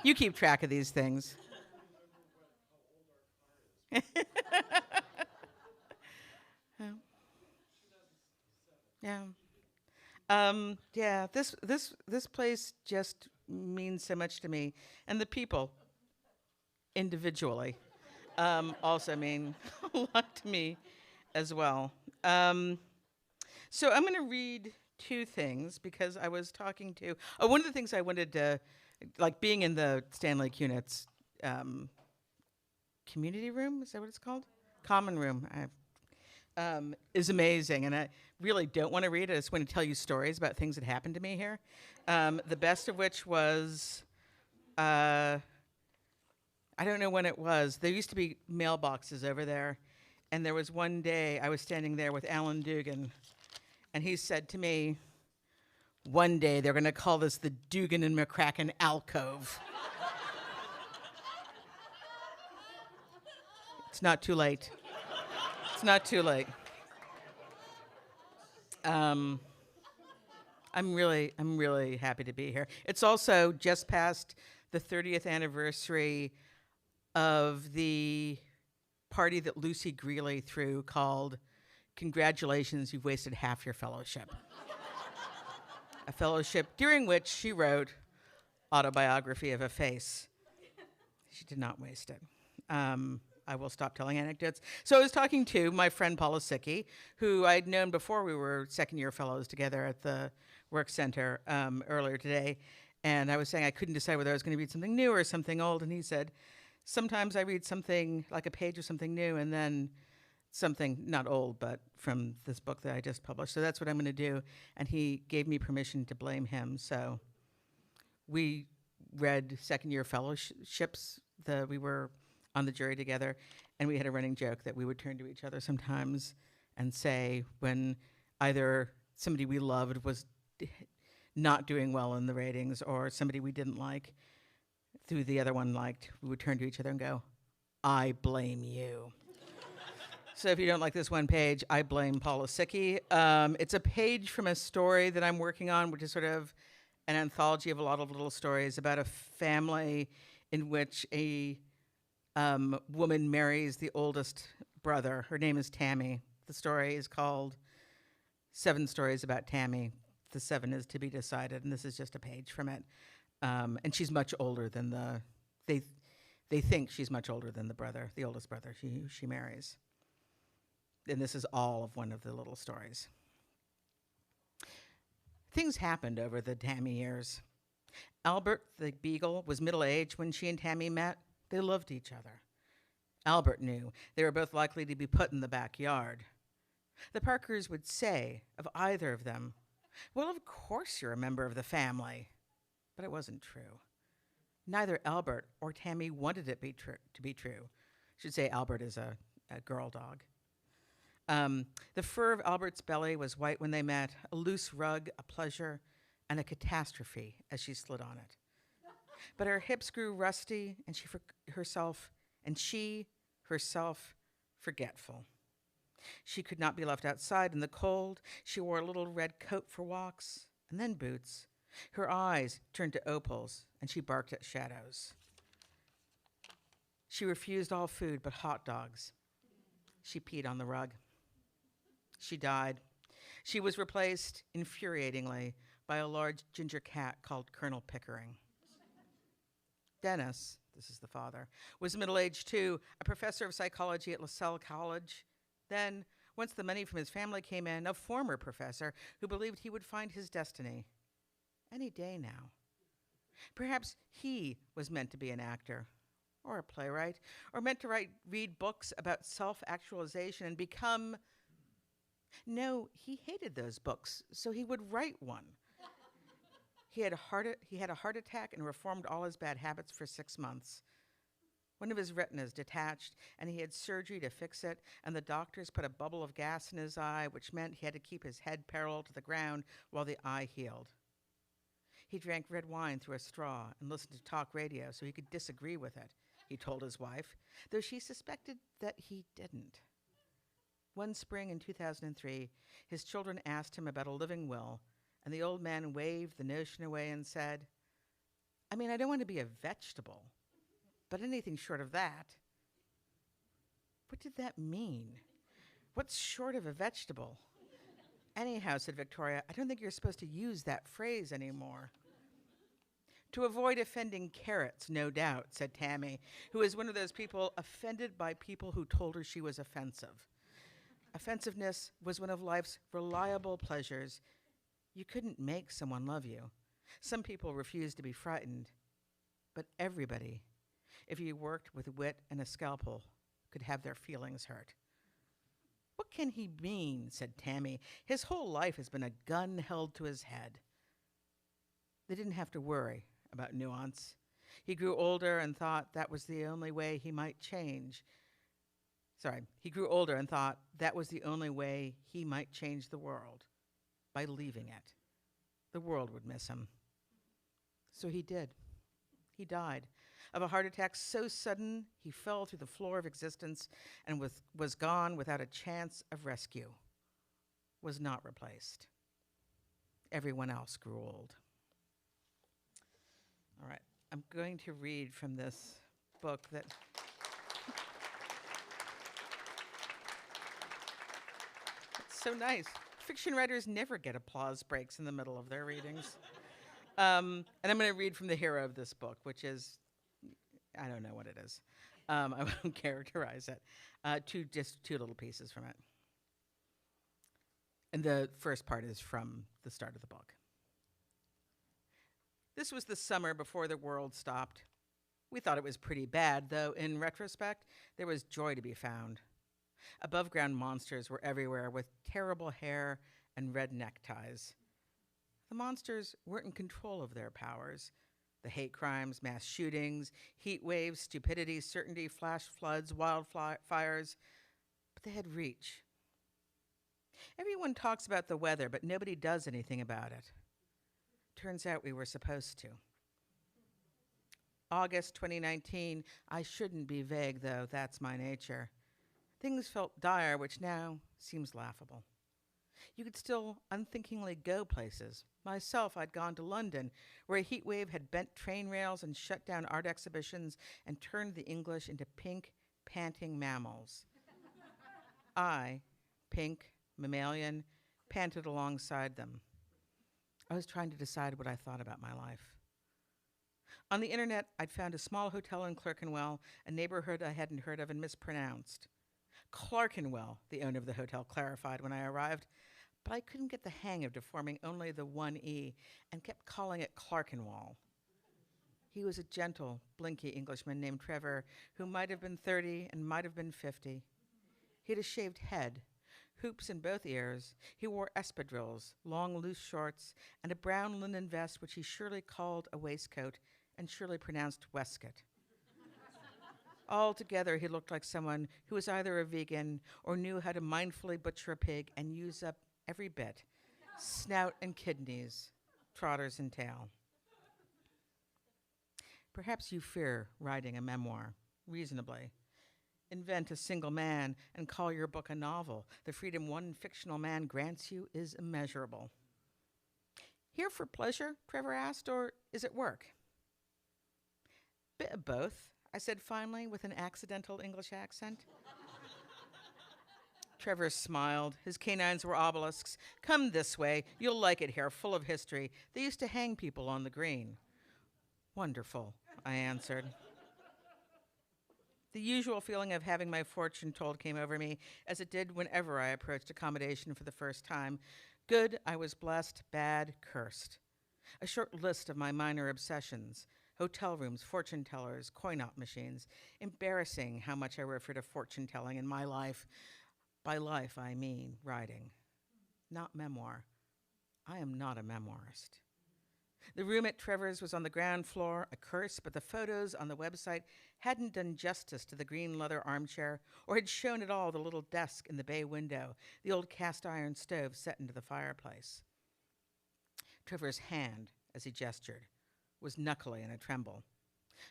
You keep track of these things. Yeah. This place just means so much to me, and the people individually also mean a lot to me as well. So I'm going to read 2 things because I was talking to one of the things I wanted to, like being in the Stanley Kunitz community room, is that what it's called? Common room. Is amazing, and I really don't want to read it. I just want to tell you stories about things that happened to me here. The best of which was, I don't know when it was. There used to be mailboxes over there, and there was one day I was standing there with Alan Dugan, and he said to me, one day they're going to call this the Dugan and McCracken alcove. It's not too late. It's not too late. I'm really happy to be here. It's also just past the 30th anniversary of the party that Lucy Greeley threw called "Congratulations, You've Wasted Half Your Fellowship." A fellowship during which she wrote Autobiography of a Face. She did not waste it. I will stop telling anecdotes. So I was talking to my friend Paula Sicki, who I'd known before we were second-year fellows together at the Work Center earlier today. And I was saying I couldn't decide whether I was going to read something new or something old. And he said, sometimes I read something, like a page of something new, and then something, not old, but from this book that I just published. So that's what I'm going to do. And he gave me permission to blame him. So we read second-year fellowships. We were on the jury together, and we had a running joke that we would turn to each other sometimes and say when either somebody we loved was not doing well in the ratings or somebody we didn't like, who the other one liked, we would turn to each other and go, I blame you. So if you don't like this one page, I blame Paula Sicki. It's a page from a story that I'm working on, which is sort of an anthology of a lot of little stories about a family in which a woman marries the oldest brother. Her name is Tammy. The story is called 7 Stories About Tammy. The 7 is to be decided, and this is just a page from it. And she's much older than they think she's much older than the brother, the oldest brother she marries. And this is all of one of the little stories. Things happened over the Tammy years. Albert, the beagle, was middle-aged when she and Tammy met. They loved each other. Albert knew they were both likely to be put in the backyard. The Parkers would say of either of them, "Well, of course you're a member of the family." But it wasn't true. Neither Albert or Tammy wanted it to be true. I should say Albert is a girl dog. The fur of Albert's belly was white when they met, a loose rug, a pleasure, and a catastrophe as she slid on it. But her hips grew rusty, and she herself forgetful. She could not be left outside in the cold. She wore a little red coat for walks, and then boots. Her eyes turned to opals, and she barked at shadows. She refused all food but hot dogs. She peed on the rug. She died. She was replaced, infuriatingly, by a large ginger cat called Colonel Pickering. Dennis, this is the father, was middle-aged too, a professor of psychology at LaSalle College. Then, once the money from his family came in, a former professor who believed he would find his destiny. Any day now. Perhaps he was meant to be an actor, or a playwright, or meant to read books about self-actualization and become... No, he hated those books, so he would write one. He had a heart attack and reformed all his bad habits for 6 months. One of his retinas detached, and he had surgery to fix it, and the doctors put a bubble of gas in his eye, which meant he had to keep his head parallel to the ground while the eye healed. He drank red wine through a straw and listened to talk radio so he could disagree with it, he told his wife, though she suspected that he didn't. One spring in 2003, his children asked him about a living will, and the old man waved the notion away and said, "I mean, I don't want to be a vegetable, but anything short of that." What did that mean? What's short of a vegetable? Anyhow, said Victoria, I don't think you're supposed to use that phrase anymore. To avoid offending carrots, no doubt, said Tammy, who is one of those people offended by people who told her she was offensive. Offensiveness was one of life's reliable pleasures. You couldn't make someone love you. Some people refused to be frightened, but everybody, if you worked with wit and a scalpel, could have their feelings hurt. What can he mean, said Tammy. His whole life has been a gun held to his head. They didn't have to worry about nuance. He grew older and thought that was the only way he might change. He grew older and thought that was the only way he might change the world, by leaving it. The world would miss him. So he did. He died of a heart attack so sudden he fell through the floor of existence and was gone without a chance of rescue, was not replaced. Everyone else grew old. All right, I'm going to read from this book that... It's so nice. Fiction writers never get applause breaks in the middle of their readings. And I'm going to read from the hero of this book, which is, I don't know what it is. I won't characterize it. Just two little pieces from it. And the first part is from the start of the book. This was the summer before the world stopped. We thought it was pretty bad, though in retrospect, there was joy to be found. Above-ground monsters were everywhere with terrible hair and red neckties. The monsters weren't in control of their powers. The hate crimes, mass shootings, heat waves, stupidity, certainty, flash floods, wildfires, but they had reach. Everyone talks about the weather, but nobody does anything about it. Turns out we were supposed to. August 2019, I shouldn't be vague, though, that's my nature. Things felt dire, which now seems laughable. You could still unthinkingly go places. Myself, I'd gone to London, where a heat wave had bent train rails and shut down art exhibitions and turned the English into pink, panting mammals. I, pink, mammalian, panted alongside them. I was trying to decide what I thought about my life. On the internet, I'd found a small hotel in Clerkenwell, a neighborhood I hadn't heard of and mispronounced. Clerkenwell, the owner of the hotel clarified when I arrived, but I couldn't get the hang of deforming only the one E and kept calling it Clerkenwell. He was a gentle, blinky Englishman named Trevor who might have been 30 and might have been 50. He had a shaved head, hoops in both ears. He wore espadrilles, long loose shorts, and a brown linen vest which he surely called a waistcoat and surely pronounced waistcoat. Altogether, he looked like someone who was either a vegan or knew how to mindfully butcher a pig and use up every bit, snout and kidneys, trotters and tail. Perhaps you fear writing a memoir, reasonably. Invent a single man and call your book a novel. The freedom one fictional man grants you is immeasurable. Here for pleasure, Trevor asked, or is it work? Bit of both, I said finally with an accidental English accent. Trevor smiled. His canines were obelisks. Come this way. You'll like it here, full of history. They used to hang people on the green. Wonderful, I answered. The usual feeling of having my fortune told came over me, as it did whenever I approached accommodation for the first time. Good, I was blessed. Bad, cursed. A short list of my minor obsessions. Hotel rooms, fortune tellers, coin-op machines. Embarrassing how much I refer to fortune-telling in my life. By life, I mean writing, not memoir. I am not a memoirist. The room at Trevor's was on the ground floor, a curse, but the photos on the website hadn't done justice to the green leather armchair or had shown at all the little desk in the bay window, the old cast iron stove set into the fireplace. Trevor's hand, as he gestured, was knuckly and a tremble.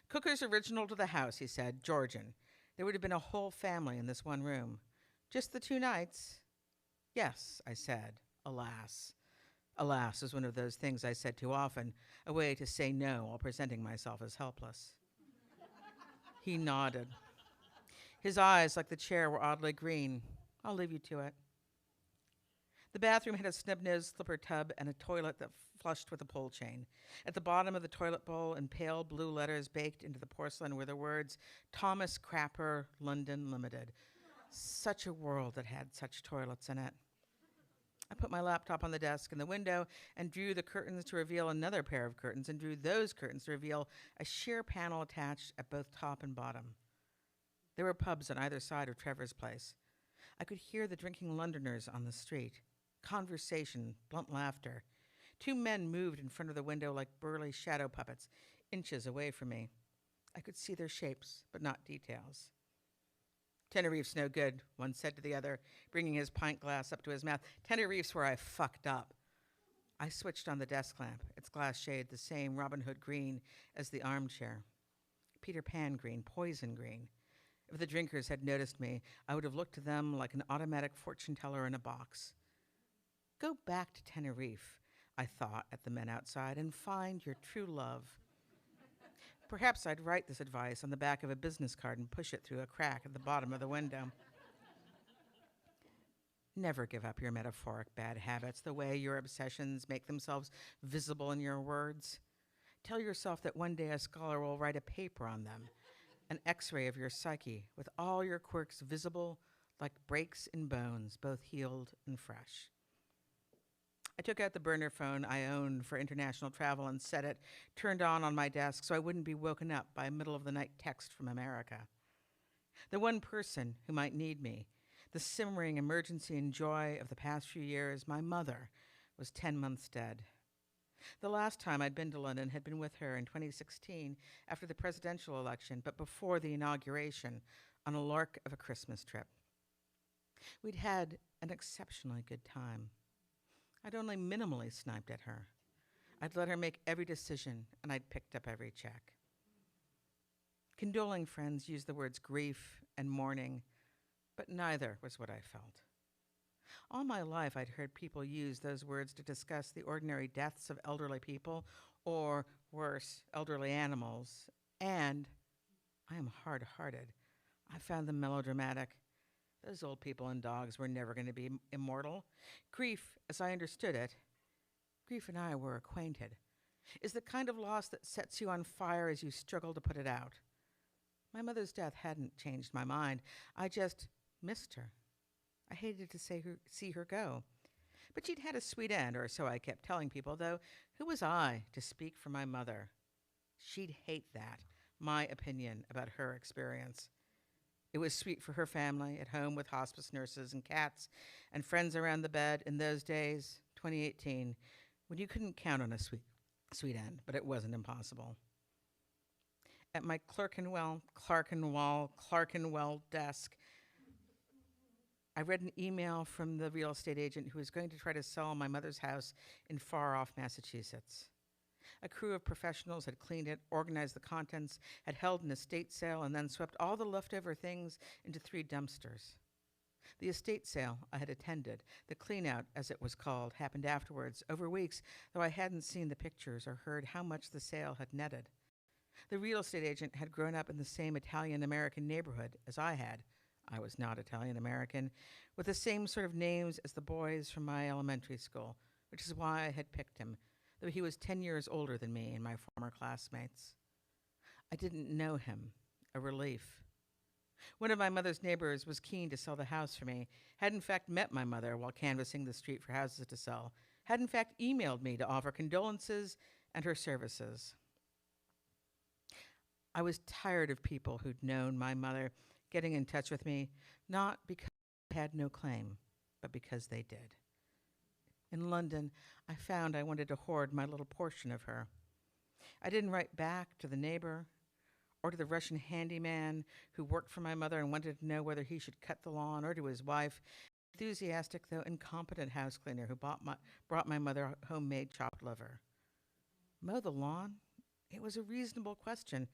Cooker's original to the house, he said, Georgian. There would have been a whole family in this one room. Just the 2 nights? Yes, I said, alas. Alas is one of those things I said too often, a way to say no while presenting myself as helpless. He nodded. His eyes, like the chair, were oddly green. I'll leave you to it. The bathroom had a snub-nosed slipper tub and a toilet that flushed with a pull chain. At the bottom of the toilet bowl, in pale blue letters baked into the porcelain, were the words, Thomas Crapper, London Limited. Such a world that had such toilets in it. I put my laptop on the desk in the window and drew the curtains to reveal another pair of curtains and drew those curtains to reveal a sheer panel attached at both top and bottom. There were pubs on either side of Trevor's place. I could hear the drinking Londoners on the street. Conversation, blunt laughter. 2 men moved in front of the window like burly shadow puppets, inches away from me. I could see their shapes, but not details. Tenerife's no good, one said to the other, bringing his pint glass up to his mouth. Tenerife's where I fucked up. I switched on the desk lamp, its glass shade the same Robin Hood green as the armchair. Peter Pan green, poison green. If the drinkers had noticed me, I would have looked to them like an automatic fortune teller in a box. Go back to Tenerife, I thought at the men outside, and find your true love. Perhaps I'd write this advice on the back of a business card and push it through a crack at the bottom of the window. Never give up your metaphoric bad habits the way your obsessions make themselves visible in your words. Tell yourself that one day a scholar will write a paper on them, an X-ray of your psyche with all your quirks visible like breaks in bones, both healed and fresh. I took out the burner phone I owned for international travel and set it turned on my desk so I wouldn't be woken up by a middle-of-the-night text from America. The one person who might need me, the simmering emergency and joy of the past few years, my mother, was 10 months dead. The last time I'd been to London had been with her in 2016 after the presidential election, but before the inauguration on a lark of a Christmas trip. We'd had an exceptionally good time. I'd only minimally sniped at her. I'd let her make every decision, and I'd picked up every check. Condoling friends used the words grief and mourning, but neither was what I felt. All my life, I'd heard people use those words to discuss the ordinary deaths of elderly people, or worse, elderly animals, and I am hard-hearted. I found them melodramatic. Those old people and dogs were never going to be immortal. Grief, as I understood it, grief and I were acquainted, is the kind of loss that sets you on fire as you struggle to put it out. My mother's death hadn't changed my mind. I just missed her. I hated to see her go. But she'd had a sweet end, or so I kept telling people, though who was I to speak for my mother? She'd hate that, my opinion about her experience. It was sweet for her family, at home with hospice nurses and cats and friends around the bed in those days, 2018, when you couldn't count on a sweet end, but it wasn't impossible. At my Clerkenwell desk, I read an email from the real estate agent who was going to try to sell my mother's house in far-off Massachusetts. A crew of professionals had cleaned it, organized the contents, had held an estate sale, and then swept all the leftover things into 3 dumpsters. The estate sale I had attended, the clean-out, as it was called, happened afterwards, over weeks, though I hadn't seen the pictures or heard how much the sale had netted. The real estate agent had grown up in the same Italian-American neighborhood as I had. I was not Italian-American, with the same sort of names as the boys from my elementary school, which is why I had picked him, though he was 10 years older than me and my former classmates. I didn't know him, a relief. One of my mother's neighbors was keen to sell the house for me, had in fact met my mother while canvassing the street for houses to sell, had in fact emailed me to offer condolences and her services. I was tired of people who'd known my mother getting in touch with me, not because I had no claim, but because they did. In London, I found I wanted to hoard my little portion of her. I didn't write back to the neighbor or to the Russian handyman who worked for my mother and wanted to know whether he should cut the lawn, or to his wife, enthusiastic though incompetent house cleaner who brought my mother homemade chopped liver. Mow the lawn? It was a reasonable question.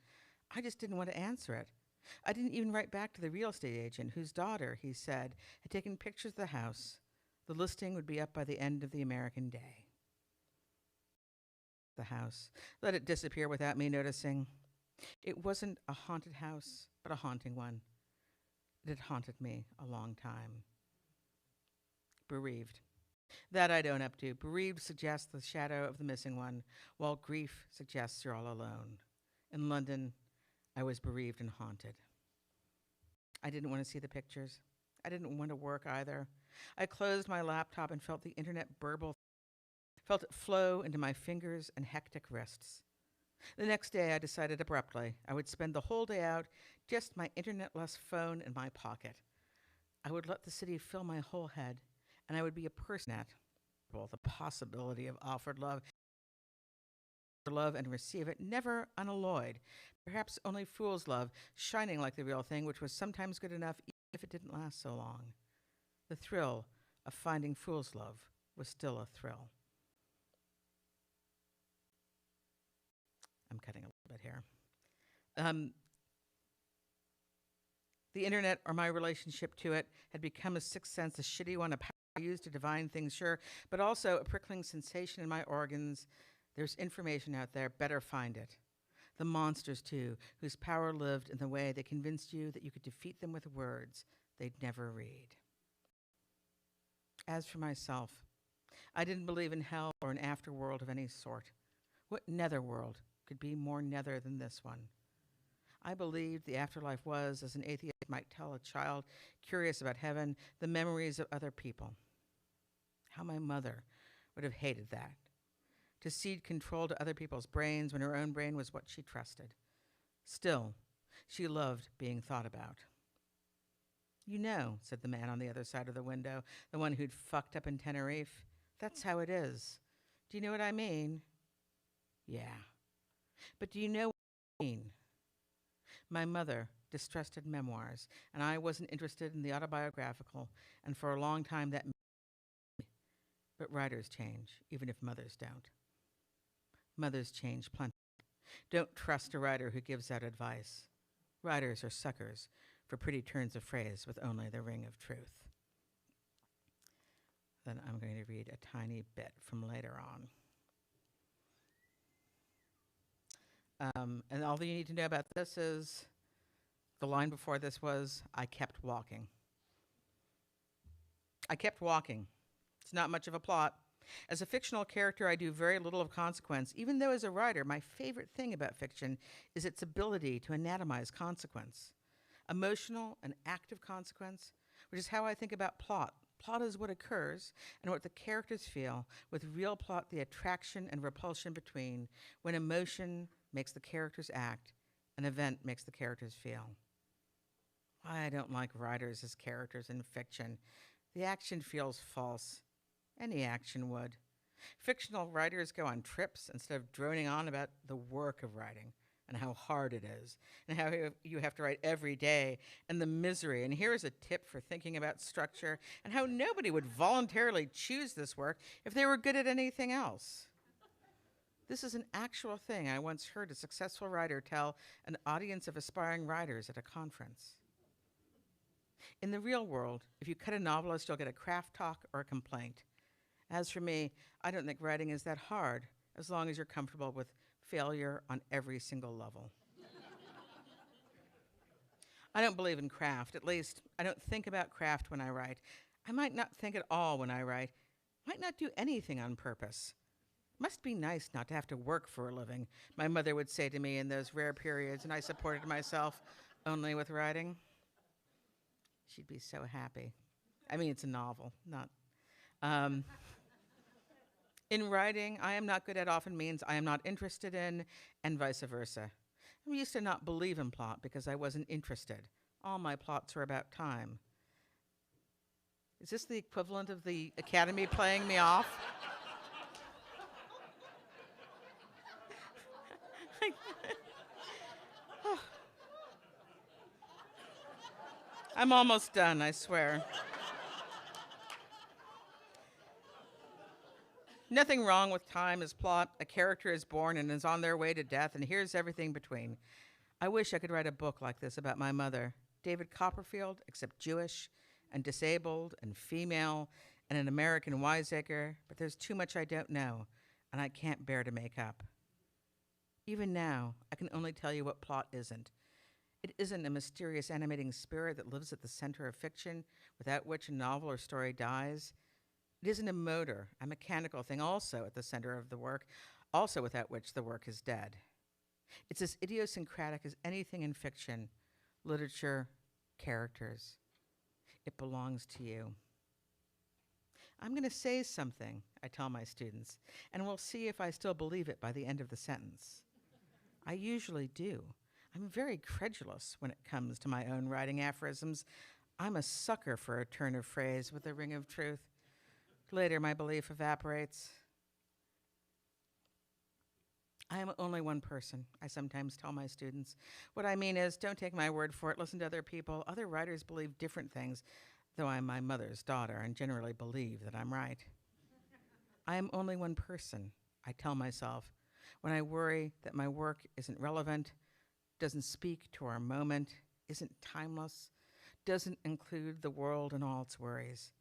I just didn't want to answer it. I didn't even write back to the real estate agent, whose daughter, he said, had taken pictures of the house. The listing would be up by the end of the American day. The house. Let it disappear without me noticing. It wasn't a haunted house, but a haunting one. It had haunted me a long time. Bereaved. That I don't up to. Bereaved suggests the shadow of the missing one, while grief suggests you're all alone. In London, I was bereaved and haunted. I didn't want to see the pictures. I didn't want to work either. I closed my laptop and felt the internet burble, felt it flow into my fingers and hectic wrists. The next day, I decided abruptly I would spend the whole day out, just my internet-less phone in my pocket. I would let the city fill my whole head, and I would be a person at the possibility of offered love and receive it, never unalloyed. Perhaps only fool's love, shining like the real thing, which was sometimes good enough even if it didn't last so long. The thrill of finding fool's love was still a thrill. I'm cutting a little bit here. The internet, or my relationship to it, had become a sixth sense, a shitty one, a power I used to divine things, sure, but also a prickling sensation in my organs. There's information out there, better find it. The monsters, too, whose power lived in the way they convinced you that you could defeat them with words they'd never read. As for myself, I didn't believe in hell or an afterworld of any sort. What netherworld could be more nether than this one? I believed the afterlife was, as an atheist might tell a child curious about heaven, the memories of other people. How my mother would have hated that. To cede control to other people's brains when her own brain was what she trusted. Still, she loved being thought about. You know, said the man on the other side of the window, the one who'd fucked up in Tenerife. That's how it is. Do you know what I mean? Yeah. But do you know what I mean? My mother distrusted memoirs, and I wasn't interested in the autobiographical, and for a long time that. But writers change, even if mothers don't. Mothers change plenty. Don't trust a writer who gives out advice. Writers are suckers for pretty turns of phrase with only the ring of truth. Then I'm going to read a tiny bit from later on. And all that you need to know about this is the line before this was, I kept walking. I kept walking. It's not much of a plot. As a fictional character, I do very little of consequence, even though as a writer, my favorite thing about fiction is its ability to anatomize consequence. Emotional and active consequence, which is how I think about plot. Plot is what occurs and what the characters feel, with real plot the attraction and repulsion between, when emotion makes the characters act. An event makes the characters feel. I don't like writers as characters in fiction. The action feels false. Any action would. Fictional writers go on trips instead of droning on about the work of writing and how hard it is and how you have to write every day and the misery. And here's a tip for thinking about structure and how nobody would voluntarily choose this work if they were good at anything else. This is an actual thing I once heard a successful writer tell an audience of aspiring writers at a conference. In the real world, if you cut a novelist, you'll get a craft talk or a complaint. As for me, I don't think writing is that hard, as long as you're comfortable with failure on every single level. I don't believe in craft. At least, I don't think about craft when I write. I might not think at all when I write. Might not do anything on purpose. Must be nice not to have to work for a living, my mother would say to me in those rare periods, and I supported myself only with writing. She'd be so happy. I mean, it's a novel, not... In writing, I am not good at often means I am not interested in, and vice versa. I used to not believe in plot because I wasn't interested. All my plots were about time. Is this the equivalent of the Academy playing me off? I'm almost done, I swear. Nothing wrong with time as plot. A character is born and is on their way to death, and here's everything between. I wish I could write a book like this about my mother, David Copperfield, except Jewish and disabled and female and an American wiseacre, but there's too much I don't know, and I can't bear to make up. Even now, I can only tell you what plot isn't. It isn't a mysterious animating spirit that lives at the center of fiction, without which a novel or story dies. It isn't a motor, a mechanical thing also at the center of the work, also without which the work is dead. It's as idiosyncratic as anything in fiction, literature, characters. It belongs to you. I'm going to say something, I tell my students, and we'll see if I still believe it by the end of the sentence. I usually do. I'm very credulous when it comes to my own writing aphorisms. I'm a sucker for a turn of phrase with a ring of truth. Later, my belief evaporates. I am only one person, I sometimes tell my students. What I mean is, don't take my word for it, listen to other people. Other writers believe different things, though I'm my mother's daughter and generally believe that I'm right. I am only one person, I tell myself, when I worry that my work isn't relevant, doesn't speak to our moment, isn't timeless, doesn't include the world and all its worries.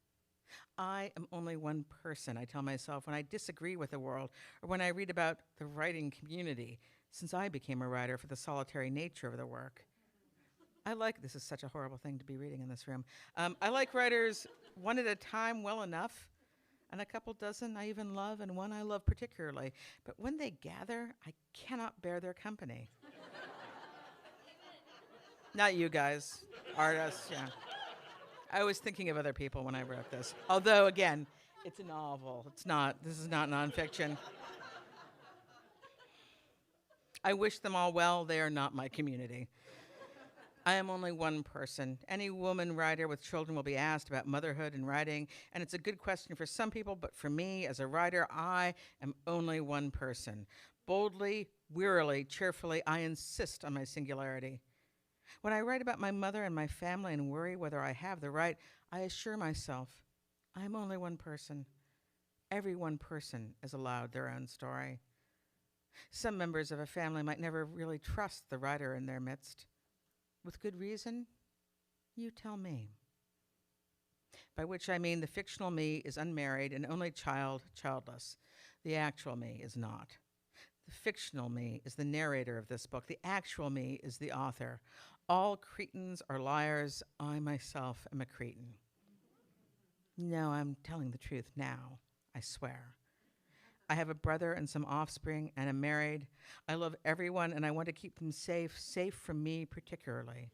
I am only one person, I tell myself, when I disagree with the world or when I read about the writing community, since I became a writer for the solitary nature of the work. This is such a horrible thing to be reading in this room. I like writers one at a time well enough, and a couple dozen I even love, and one I love particularly. But when they gather, I cannot bear their company. Not you guys, artists, yeah. I was thinking of other people when I wrote this. Although, again, it's a novel. This is not nonfiction. I wish them all well. They are not my community. I am only one person. Any woman writer with children will be asked about motherhood and writing, and it's a good question for some people, but for me, as a writer, I am only one person. Boldly, wearily, cheerfully, I insist on my singularity. When I write about my mother and my family and worry whether I have the right, I assure myself, I am only one person. Every one person is allowed their own story. Some members of a family might never really trust the writer in their midst. With good reason? You tell me. By which I mean the fictional me is unmarried and only childless. The actual me is not. The fictional me is the narrator of this book. The actual me is the author. All cretins are liars. I myself am a cretin. No, I'm telling the truth now, I swear. I have a brother and some offspring, and am married. I love everyone, and I want to keep them safe from me particularly.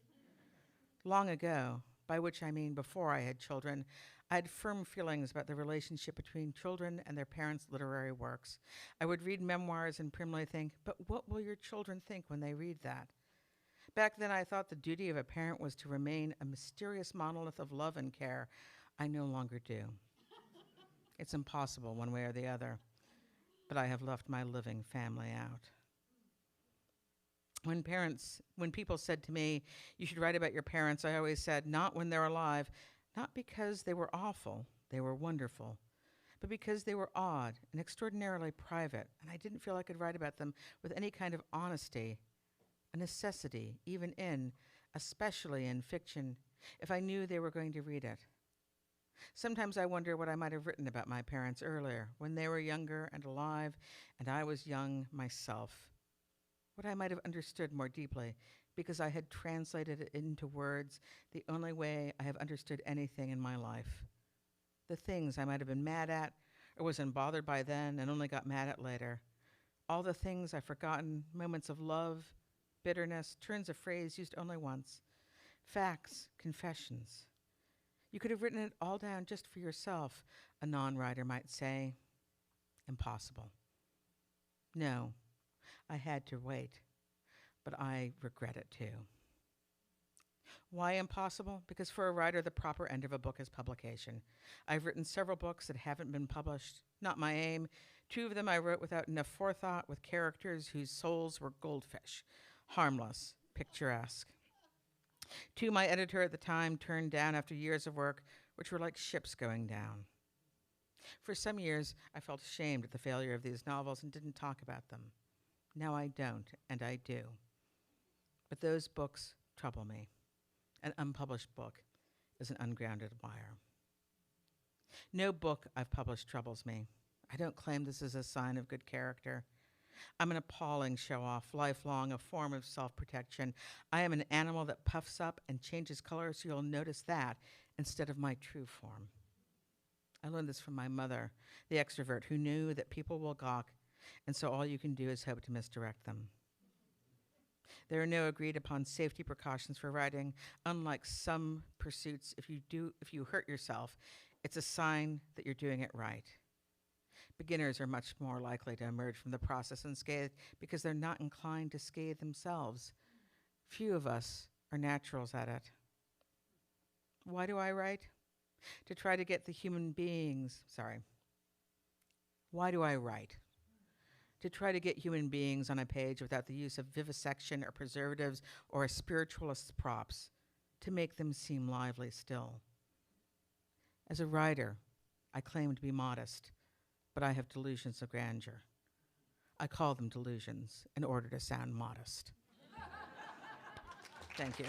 Long ago, by which I mean before I had children, I had firm feelings about the relationship between children and their parents' literary works. I would read memoirs and primly think, but what will your children think when they read that? Back then, I thought the duty of a parent was to remain a mysterious monolith of love and care. I no longer do. It's impossible one way or the other, but I have left my living family out. When people said to me, you should write about your parents, I always said, not when they're alive, not because they were awful, they were wonderful, but because they were odd and extraordinarily private, and I didn't feel I could write about them with any kind of honesty, a necessity, even especially in fiction, if I knew they were going to read it. Sometimes I wonder what I might have written about my parents earlier, when they were younger and alive, and I was young myself. What I might have understood more deeply, because I had translated it into words the only way I have understood anything in my life. The things I might have been mad at, or wasn't bothered by then and only got mad at later. All the things I've forgotten, moments of love, bitterness, turns of phrase used only once, facts, confessions. You could have written it all down just for yourself, a non-writer might say. Impossible. No, I had to wait, but I regret it too. Why impossible? Because for a writer, the proper end of a book is publication. I've written several books that haven't been published. Not my aim. 2 of them I wrote without enough forethought, with characters whose souls were goldfish, harmless, picturesque. 2 my editor at the time turned down after years of work, which were like ships going down. For some years, I felt ashamed at the failure of these novels and didn't talk about them. Now I don't, and I do. But those books trouble me. An unpublished book is an ungrounded wire. No book I've published troubles me. I don't claim this is a sign of good character. I'm an appalling show-off, lifelong, a form of self-protection. I am an animal that puffs up and changes color, so you'll notice that instead of my true form. I learned this from my mother, the extrovert, who knew that people will gawk, and so all you can do is hope to misdirect them. There are no agreed-upon safety precautions for writing. Unlike some pursuits, if you hurt yourself, it's a sign that you're doing it right. Beginners are much more likely to emerge from the process unscathed because they're not inclined to scathe themselves. Few of us are naturals at it. Why do I write? To try to get the human beings, Why do I write? To try to get human beings on a page without the use of vivisection or preservatives or a spiritualist's props, to make them seem lively still. As a writer, I claim to be modest, but I have delusions of grandeur. I call them delusions in order to sound modest. Thank you.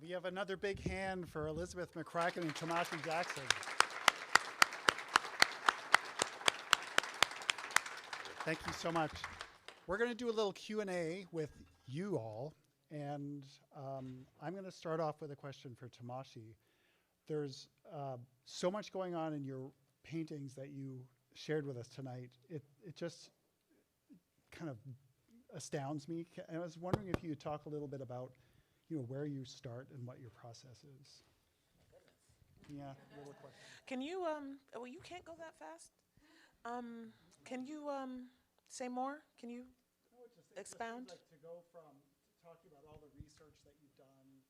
We have another big hand for Elizabeth McCracken and Tomashi Jackson. Thank you so much. We're going to do a little Q&A with you all, and I'm going to start off with a question for Tomashi. There's so much going on in your paintings that you shared with us tonight. It just kind of astounds me. And I was wondering if you could talk a little bit about where you start and what your process is. Yeah, a little question. Can you, well, you can't go that fast. Can you say more? Can you expound? It just seems like to go from talking about all the research that you've done,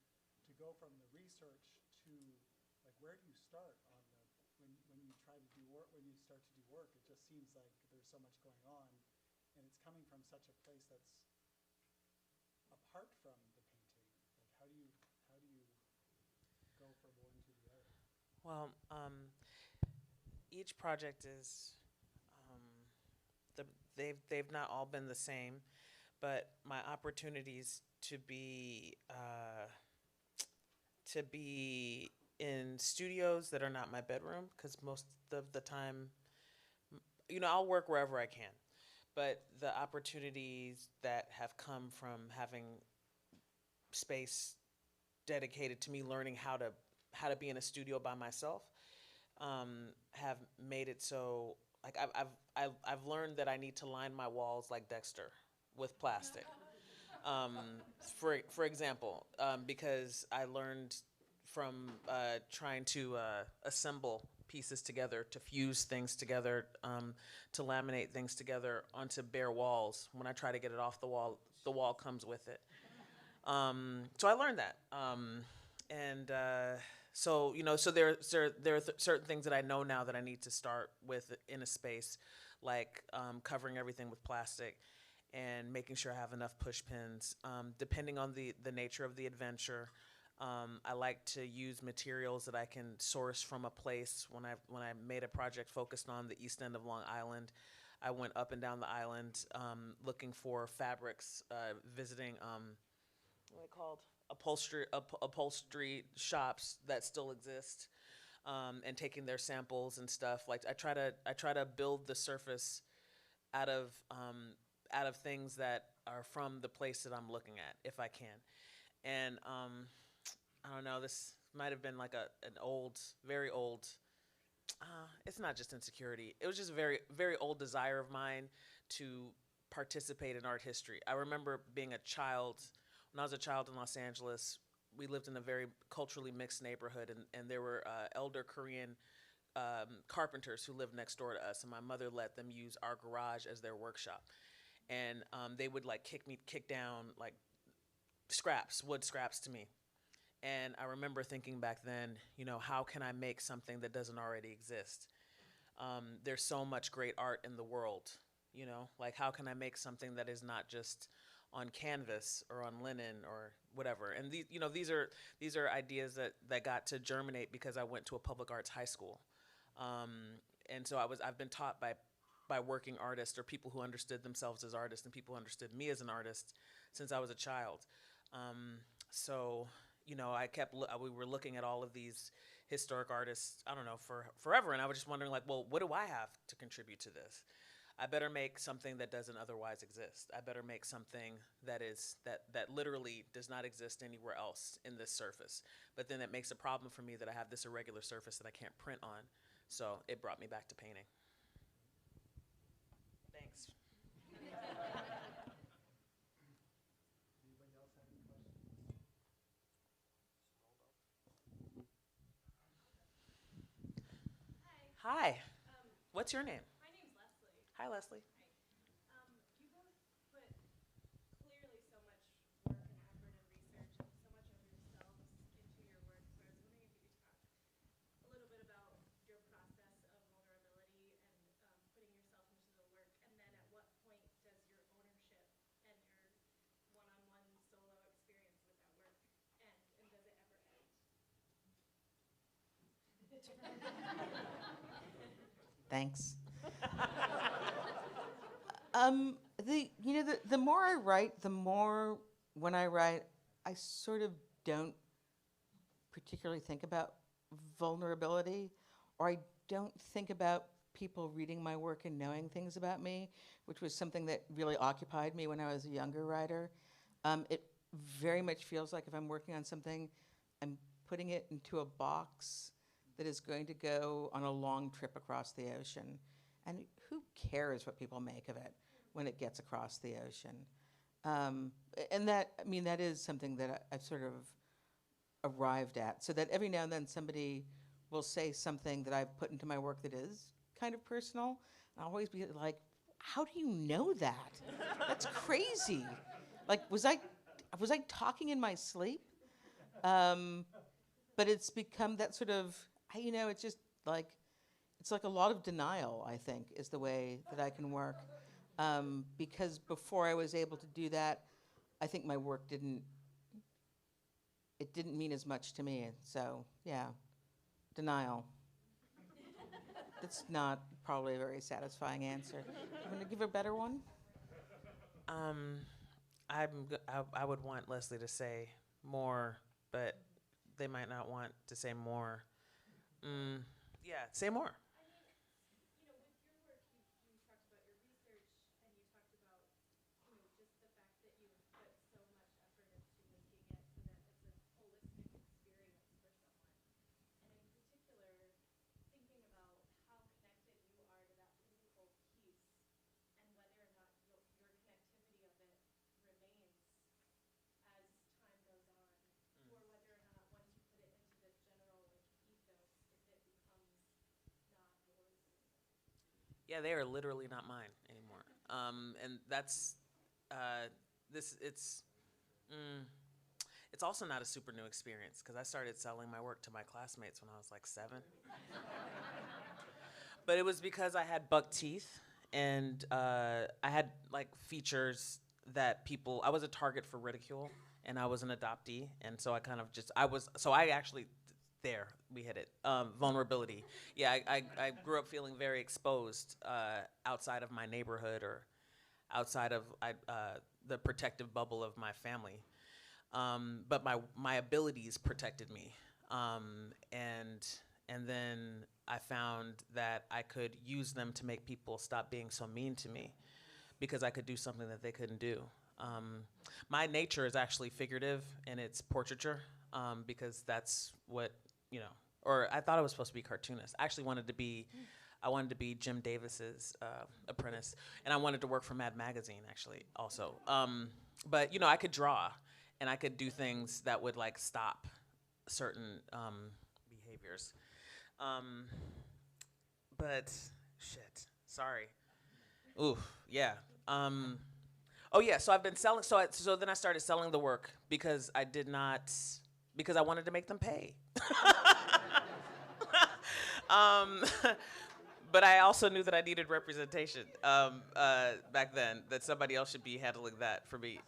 to go from the research to, like, where do you start on when you try to do work, when you start to do work? It just seems like there's so much going on, and it's coming from such a place that's apart from the painting. How do you go from one to the other? Well, each project is they've not all been the same, but my opportunities to be in studios that are not my bedroom, because most of the time, I'll work wherever I can, but the opportunities that have come from having space dedicated to me learning how to how to be in a studio by myself have made it so like I've learned that I need to line my walls like Dexter with plastic. Um, for example, because I learned from trying to assemble pieces together, to fuse things together, to laminate things together onto bare walls. When I try to get it off the wall comes with it. So I learned that, and so so there are certain things that I know now that I need to start with in a space, like covering everything with plastic, and making sure I have enough push pins. Depending on the nature of the adventure, I like to use materials that I can source from a place. When I made a project focused on the East End of Long Island, I went up and down the island looking for fabrics, visiting what are they called, upholstery shops that still exist, and taking their samples and stuff. Like I try to build the surface out of things that are from the place that I'm looking at, if I can. And I don't know, this might have been like an old, very old, it's not just insecurity. It was just a very, very old desire of mine to participate in art history. I remember being a child, when I was a child in Los Angeles, we lived in a very culturally mixed neighborhood, and there were elder Korean carpenters who lived next door to us, and my mother let them use our garage as their workshop. And they would like kick down like wood scraps to me. And I remember thinking back then, how can I make something that doesn't already exist? There's so much great art in the world, like how can I make something that is not just on canvas or on linen or whatever? And these are ideas that got to germinate because I went to a public arts high school. And so I've been taught by working artists, or people who understood themselves as artists and people who understood me as an artist, since I was a child. So we were looking at all of these historic artists, I don't know, for forever, and I was just wondering, like, well, what do I have to contribute to this? I better make something that doesn't otherwise exist. I better make something that literally does not exist anywhere else in this surface. But then it makes a problem for me that I have this irregular surface that I can't print on. So it brought me back to painting. Thanks. Hi. What's your name? My name's Leslie. Hi, Leslie. You both put clearly so much work and effort and research and so much of yourselves into your work. So I was wondering if you could talk a little bit about your process of vulnerability and putting yourself into the work, and then at what point does your ownership and your one-on-one solo experience with that work end, and does it ever end? Thanks. The more I write, the more when I write, I sort of don't particularly think about vulnerability, or I don't think about people reading my work and knowing things about me, which was something that really occupied me when I was a younger writer. It very much feels like if I'm working on something, I'm putting it into a box that is going to go on a long trip across the ocean. And who cares what people make of it when it gets across the ocean? And that is something that I've sort of arrived at, so that every now and then somebody will say something that I've put into my work that is kind of personal. And I'll always be like, how do you know that? That's crazy. Like, was I talking in my sleep? But it's become that sort of, it's just like, it's like a lot of denial, I think, is the way that I can work. Because before I was able to do that, I think my work didn't mean as much to me. So, yeah, denial. That's not probably a very satisfying answer. You want to give a better one? I would want Leslie to say more, but they might not want to say more. Yeah, say more. I mean, with your work, you talked about your research, and you talked about, just the fact that you put so much effort into making it so that it's a holistic experience for someone. Yeah, they are literally not mine anymore. And that's it's also not a super new experience because I started selling my work to my classmates when I was like 7. But it was because I had buck teeth and I had like features that I was a target for ridicule and I was an adoptee. And so I kind of there, we hit it. Vulnerability. Yeah, I grew up feeling very exposed outside of my neighborhood or outside of the protective bubble of my family. But my abilities protected me. And then I found that I could use them to make people stop being so mean to me because I could do something that they couldn't do. My nature is actually figurative and it's portraiture because that's what, or I thought I was supposed to be cartoonist. I actually wanted to be Jim Davis's apprentice, and I wanted to work for Mad Magazine actually also. But I could draw, and I could do things that would like stop certain behaviors. But shit, sorry. Ooh, yeah. Oh yeah. So I've been selling. So then I started selling the work because I wanted to make them pay. But I also knew that I needed representation back then, that somebody else should be handling that for me.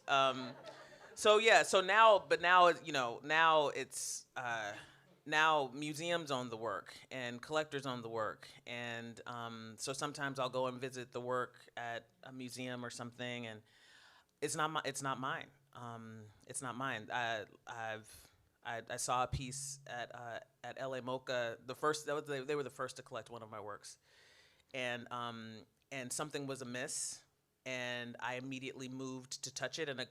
So now it's now museums own the work and collectors own the work. And so sometimes I'll go and visit the work at a museum or something, and it's not mine. It's not mine. I saw a piece at LA MoCA. They were the first to collect one of my works, and something was amiss, and I immediately moved to touch it. And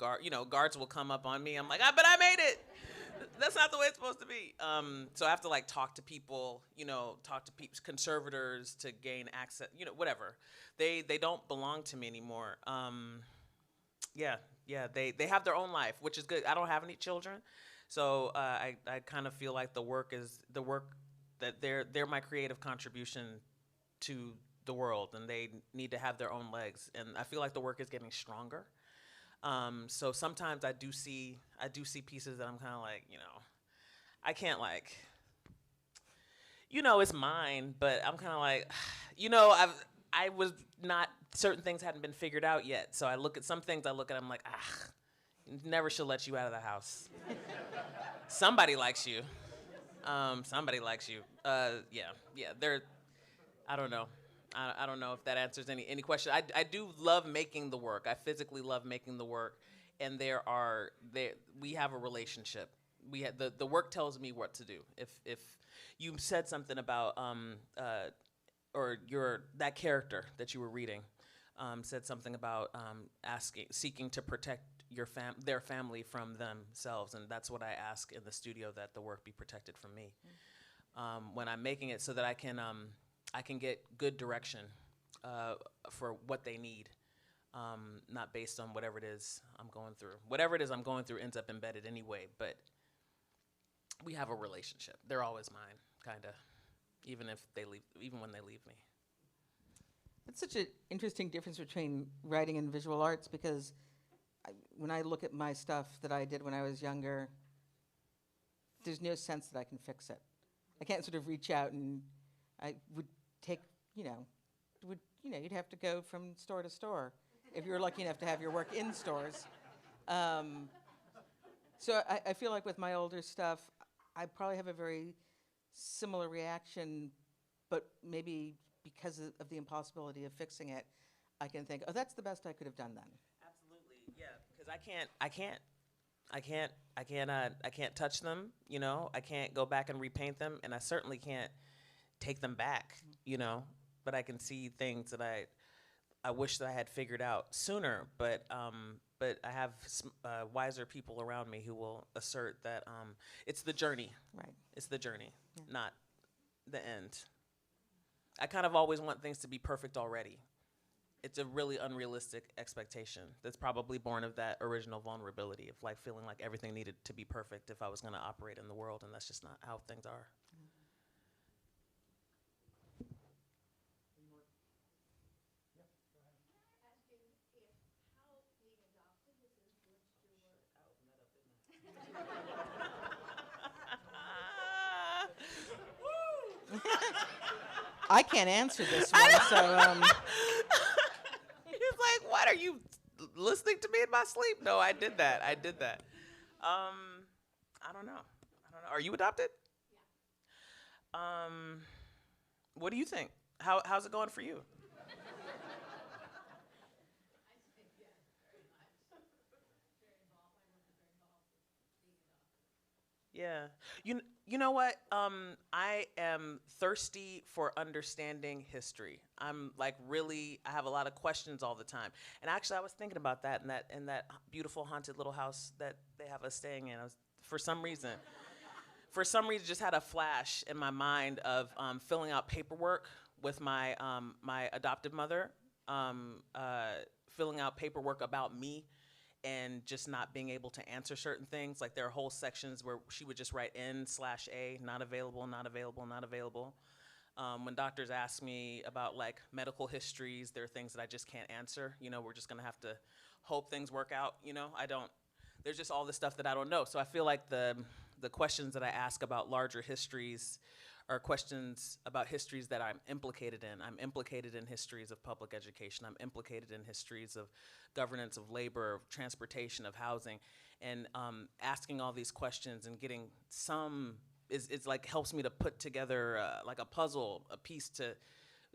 guards will come up on me. I'm like, but I made it. That's not the way it's supposed to be. So I have to like talk to people, conservators to gain access, whatever. They don't belong to me anymore. They have their own life, which is good. I don't have any children. So I kind of feel like the work that they're my creative contribution to the world, and they need to have their own legs. And I feel like the work is getting stronger. So sometimes I do see pieces that I'm kind of like, I can't like, it's mine, but I'm kind of like, I was not, certain things hadn't been figured out yet. So I look at some things, I'm like, never should let you out of the house. Somebody likes you. Somebody likes you. I don't know. I don't know if that answers any question. I do love making the work. I physically love making the work, and we have a relationship. The work tells me what to do. If you said something about or that character that you were reading said something about seeking to protect their family from themselves, and that's what I ask in the studio, that the work be protected from me when I'm making it, so that I can get good direction for what they need, not based on whatever it is I'm going through. Whatever it is I'm going through ends up embedded anyway, but we have a relationship. They're always mine, kind of, even when they leave me. That's such an interesting difference between writing and visual arts, because when I look at my stuff that I did when I was younger, there's no sense that I can fix it. I can't sort of reach out, and I would take, you'd have to go from store to store if you were lucky enough to have your work in stores. So I feel like with my older stuff, I probably have a very similar reaction, but maybe because of the impossibility of fixing it, I can think, oh, that's the best I could have done then. Absolutely, yeah, because I can't touch them, I can't go back and repaint them, and I certainly can't take them back, but I can see things that I wish that I had figured out sooner, but I have wiser people around me who will assert that it's the journey. Right. It's the journey, not the end. I kind of always want things to be perfect already. It's a really unrealistic expectation that's probably born of that original vulnerability of like feeling like everything needed to be perfect if I was going to operate in the world, and that's just not how things are. I can't answer this one, so He's like, what, are you listening to me in my sleep? No, I did that. I don't know. Are you adopted? Yeah. What do you think? How's it going for you? Yeah. You know what? I am thirsty for understanding history. I'm like really, I have a lot of questions all the time. And actually I was thinking about that in that beautiful haunted little house that they have us staying in. For some reason just had a flash in my mind of filling out paperwork with my my adoptive mother, filling out paperwork about me, and just not being able to answer certain things. Like there are whole sections where she would just write N/A, not available, not available, not available. When doctors ask me about like medical histories, there are things that I just can't answer. You know, we're just gonna have to hope things work out. You know, there's just all this stuff that I don't know. So I feel like the questions that I ask about larger histories are questions about histories that I'm implicated in. I'm implicated in histories of public education. I'm implicated in histories of governance, of labor, of transportation, of housing. And asking all these questions and getting some, it's like helps me to put together like a puzzle, a piece to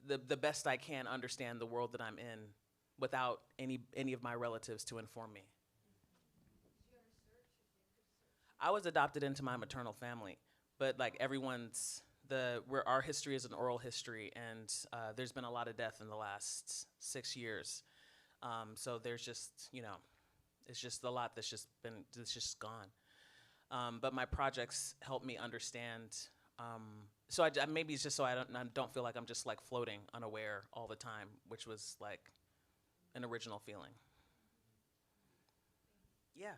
the best I can understand the world that I'm in without any of my relatives to inform me. I was adopted into my maternal family, but like our history is an oral history, and there's been a lot of death in the last 6 years. So there's just, it's just a lot that's just gone. But my projects help me understand. So maybe it's just so I don't feel like I'm just like floating unaware all the time, which was like an original feeling. Yeah.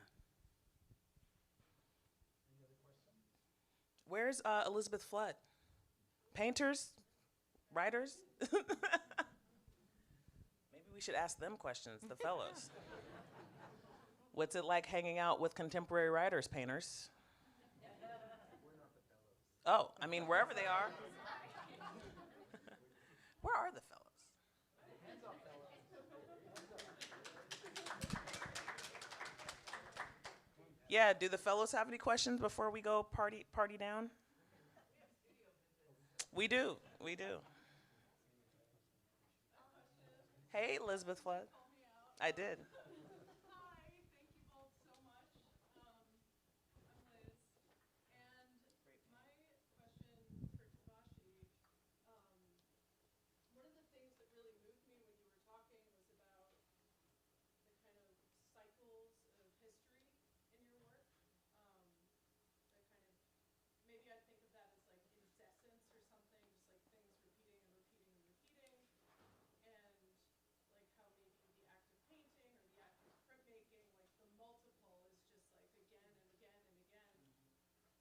Where's Elizabeth Flood? Painters? Writers? Maybe we should ask them questions, the fellows. What's it like hanging out with contemporary writers, painters? Oh, I mean, wherever they are. Where are the fellows? Yeah, do the fellows have any questions before we go party down? We do. Hey, Elizabeth Flood. I did. Hi, thank you both so much. I'm Liz, and my question for Tomashi, one of the things that really moved me when you were talking was about the kind of cycles of history in your work. The kind of, maybe I think of that as like incessance or something, just like things repeating and repeating and repeating. And like how maybe the act of painting or the act of printmaking, like the multiple is just like again and again and again. And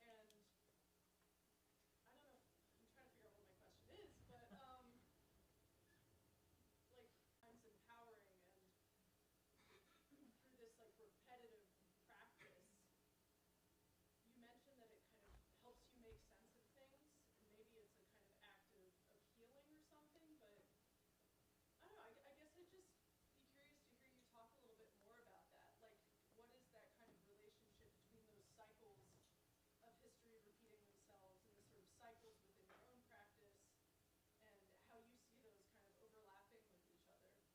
I don't know, I'm trying to figure out what my question is, but like times empowering and through this like repetitive practice, you mentioned that it kind of helps you make sense of things, and maybe it's a kind of act of healing or something, but I don't know, I guess I'd just be curious to hear you talk a little bit more about that. Like, what is that kind of relationship between those cycles of history repeating themselves and the sort of cycles within your own practice, and how you see those kind of overlapping with each other?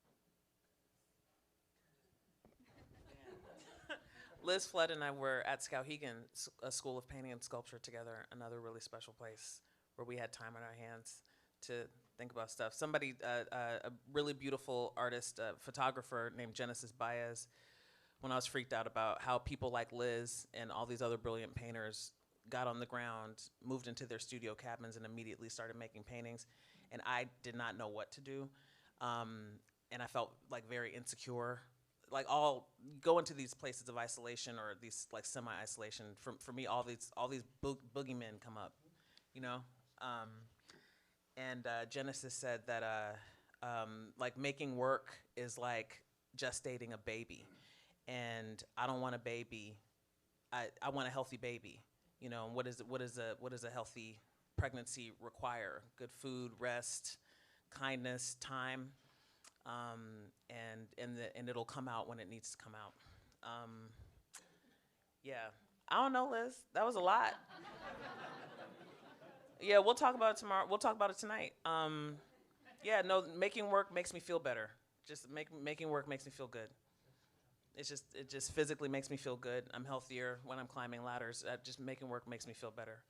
Liz Flood and I were at Skowhegan, a school of painting and sculpture together, another really special place where we had time on our hands to think about stuff. Somebody, a really beautiful artist, photographer named Genesis Baez, when I was freaked out about how people like Liz and all these other brilliant painters got on the ground, moved into their studio cabins, and immediately started making paintings. And I did not know what to do. And I felt like very insecure. Like go into these places of isolation or these like semi-isolation. For me, all these boogeymen come up, And Genesis said that like making work is like gestating a baby, and I don't want a baby. I want a healthy baby. And what is a healthy pregnancy require: good food, rest, kindness, time, and it'll come out when it needs to come out. Yeah, I don't know, Liz. That was a lot. Yeah, we'll talk about it tomorrow. We'll talk about it tonight. Yeah, no, making work makes me feel better. Just making work makes me feel good. It just physically makes me feel good. I'm healthier when I'm climbing ladders. Just making work makes me feel better.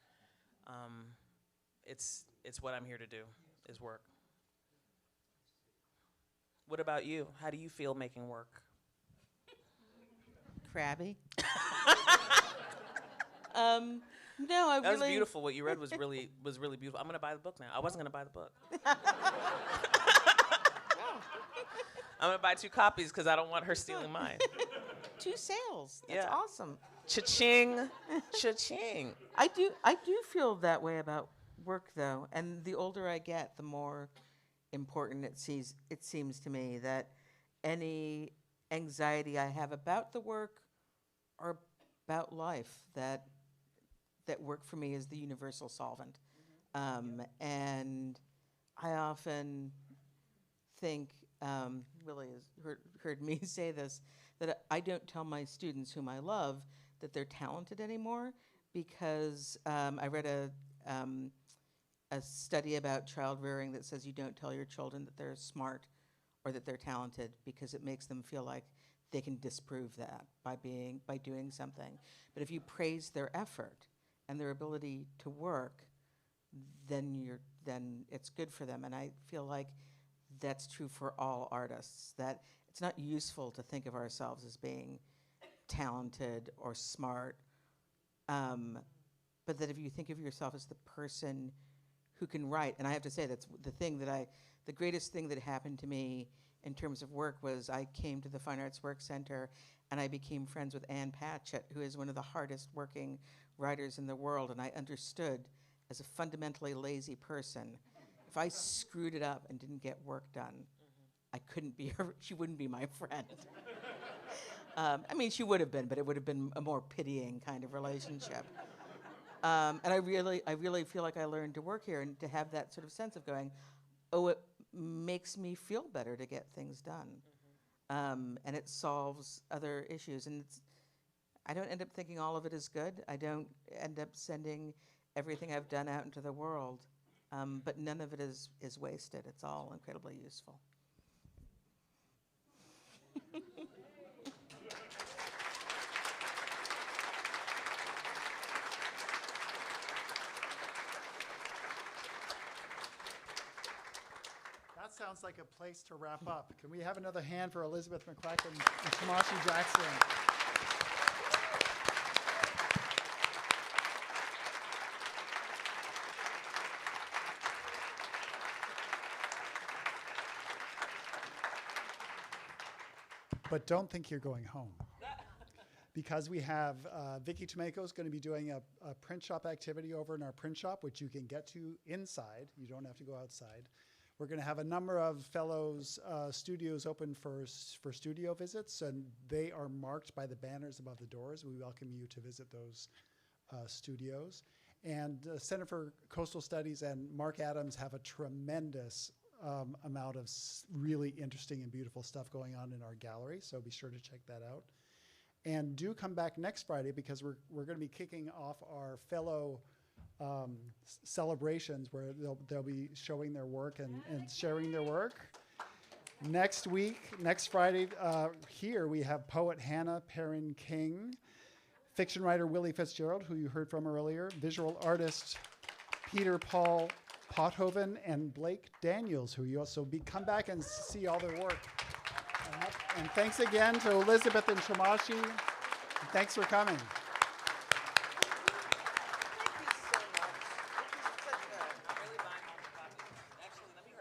It's what I'm here to do, is work. What about you? How do you feel making work? Crabby. No, I That was really. beautiful. What you read was really beautiful. I'm gonna buy the book now. I wasn't gonna buy the book. I'm gonna buy 2 copies because I don't want her stealing mine. 2 sales. That's Yeah. awesome. Cha-ching, cha-ching. I do feel that way about work, though, and the older I get, the more important it seems to me that any anxiety I have about the work or about life, that work for me is the universal solvent. And I often think, Willie has heard me say this, that I don't tell my students whom I love that they're talented anymore, because I read a study about child rearing that says you don't tell your children that they're smart or that they're talented, because it makes them feel like they can disprove that by doing something. But if you praise their effort and their ability to work, then it's good for them. And I feel like that's true for all artists, that it's not useful to think of ourselves as being talented or smart, but that if you think of yourself as the person who can write, and I have to say that's the greatest thing that happened to me in terms of work was I came to the Fine Arts Work Center and I became friends with Ann Patchett, who is one of the hardest working writers in the world, and I understood, as a fundamentally lazy person, if I screwed it up and didn't get work done, I couldn't be her, she wouldn't be my friend. I mean, she would have been, but it would have been a more pitying kind of relationship. And I really feel like I learned to work here and to have that sort of sense of going, oh, it makes me feel better to get things done. And it solves other issues. And I don't end up thinking all of it is good. I don't end up sending everything I've done out into the world. But none of it is wasted. It's all incredibly useful. That sounds like a place to wrap up. Can we have another hand for Elizabeth McCracken and Tomashi Jackson? But don't think you're going home. Because we have Vicki Tomeko is going to be doing a print shop activity over in our print shop, which you can get to inside. You don't have to go outside. We're going to have a number of fellows' studios open for studio visits, and they are marked by the banners above the doors. We welcome you to visit those studios. And Center for Coastal Studies and Mark Adams have a tremendous amount of really interesting and beautiful stuff going on in our gallery, so be sure to check that out. And do come back next Friday, because we're going to be kicking off our fellow celebrations where they'll be showing their work and sharing their work. Next Friday, here we have poet Hannah Perrin King, fiction writer Willie Fitzgerald, who you heard from earlier, visual artist Peter Paul Pothoven, and Blake Daniels, who you also come back and see all their work. And thanks again to Elizabeth and Tomashi. Thanks for coming.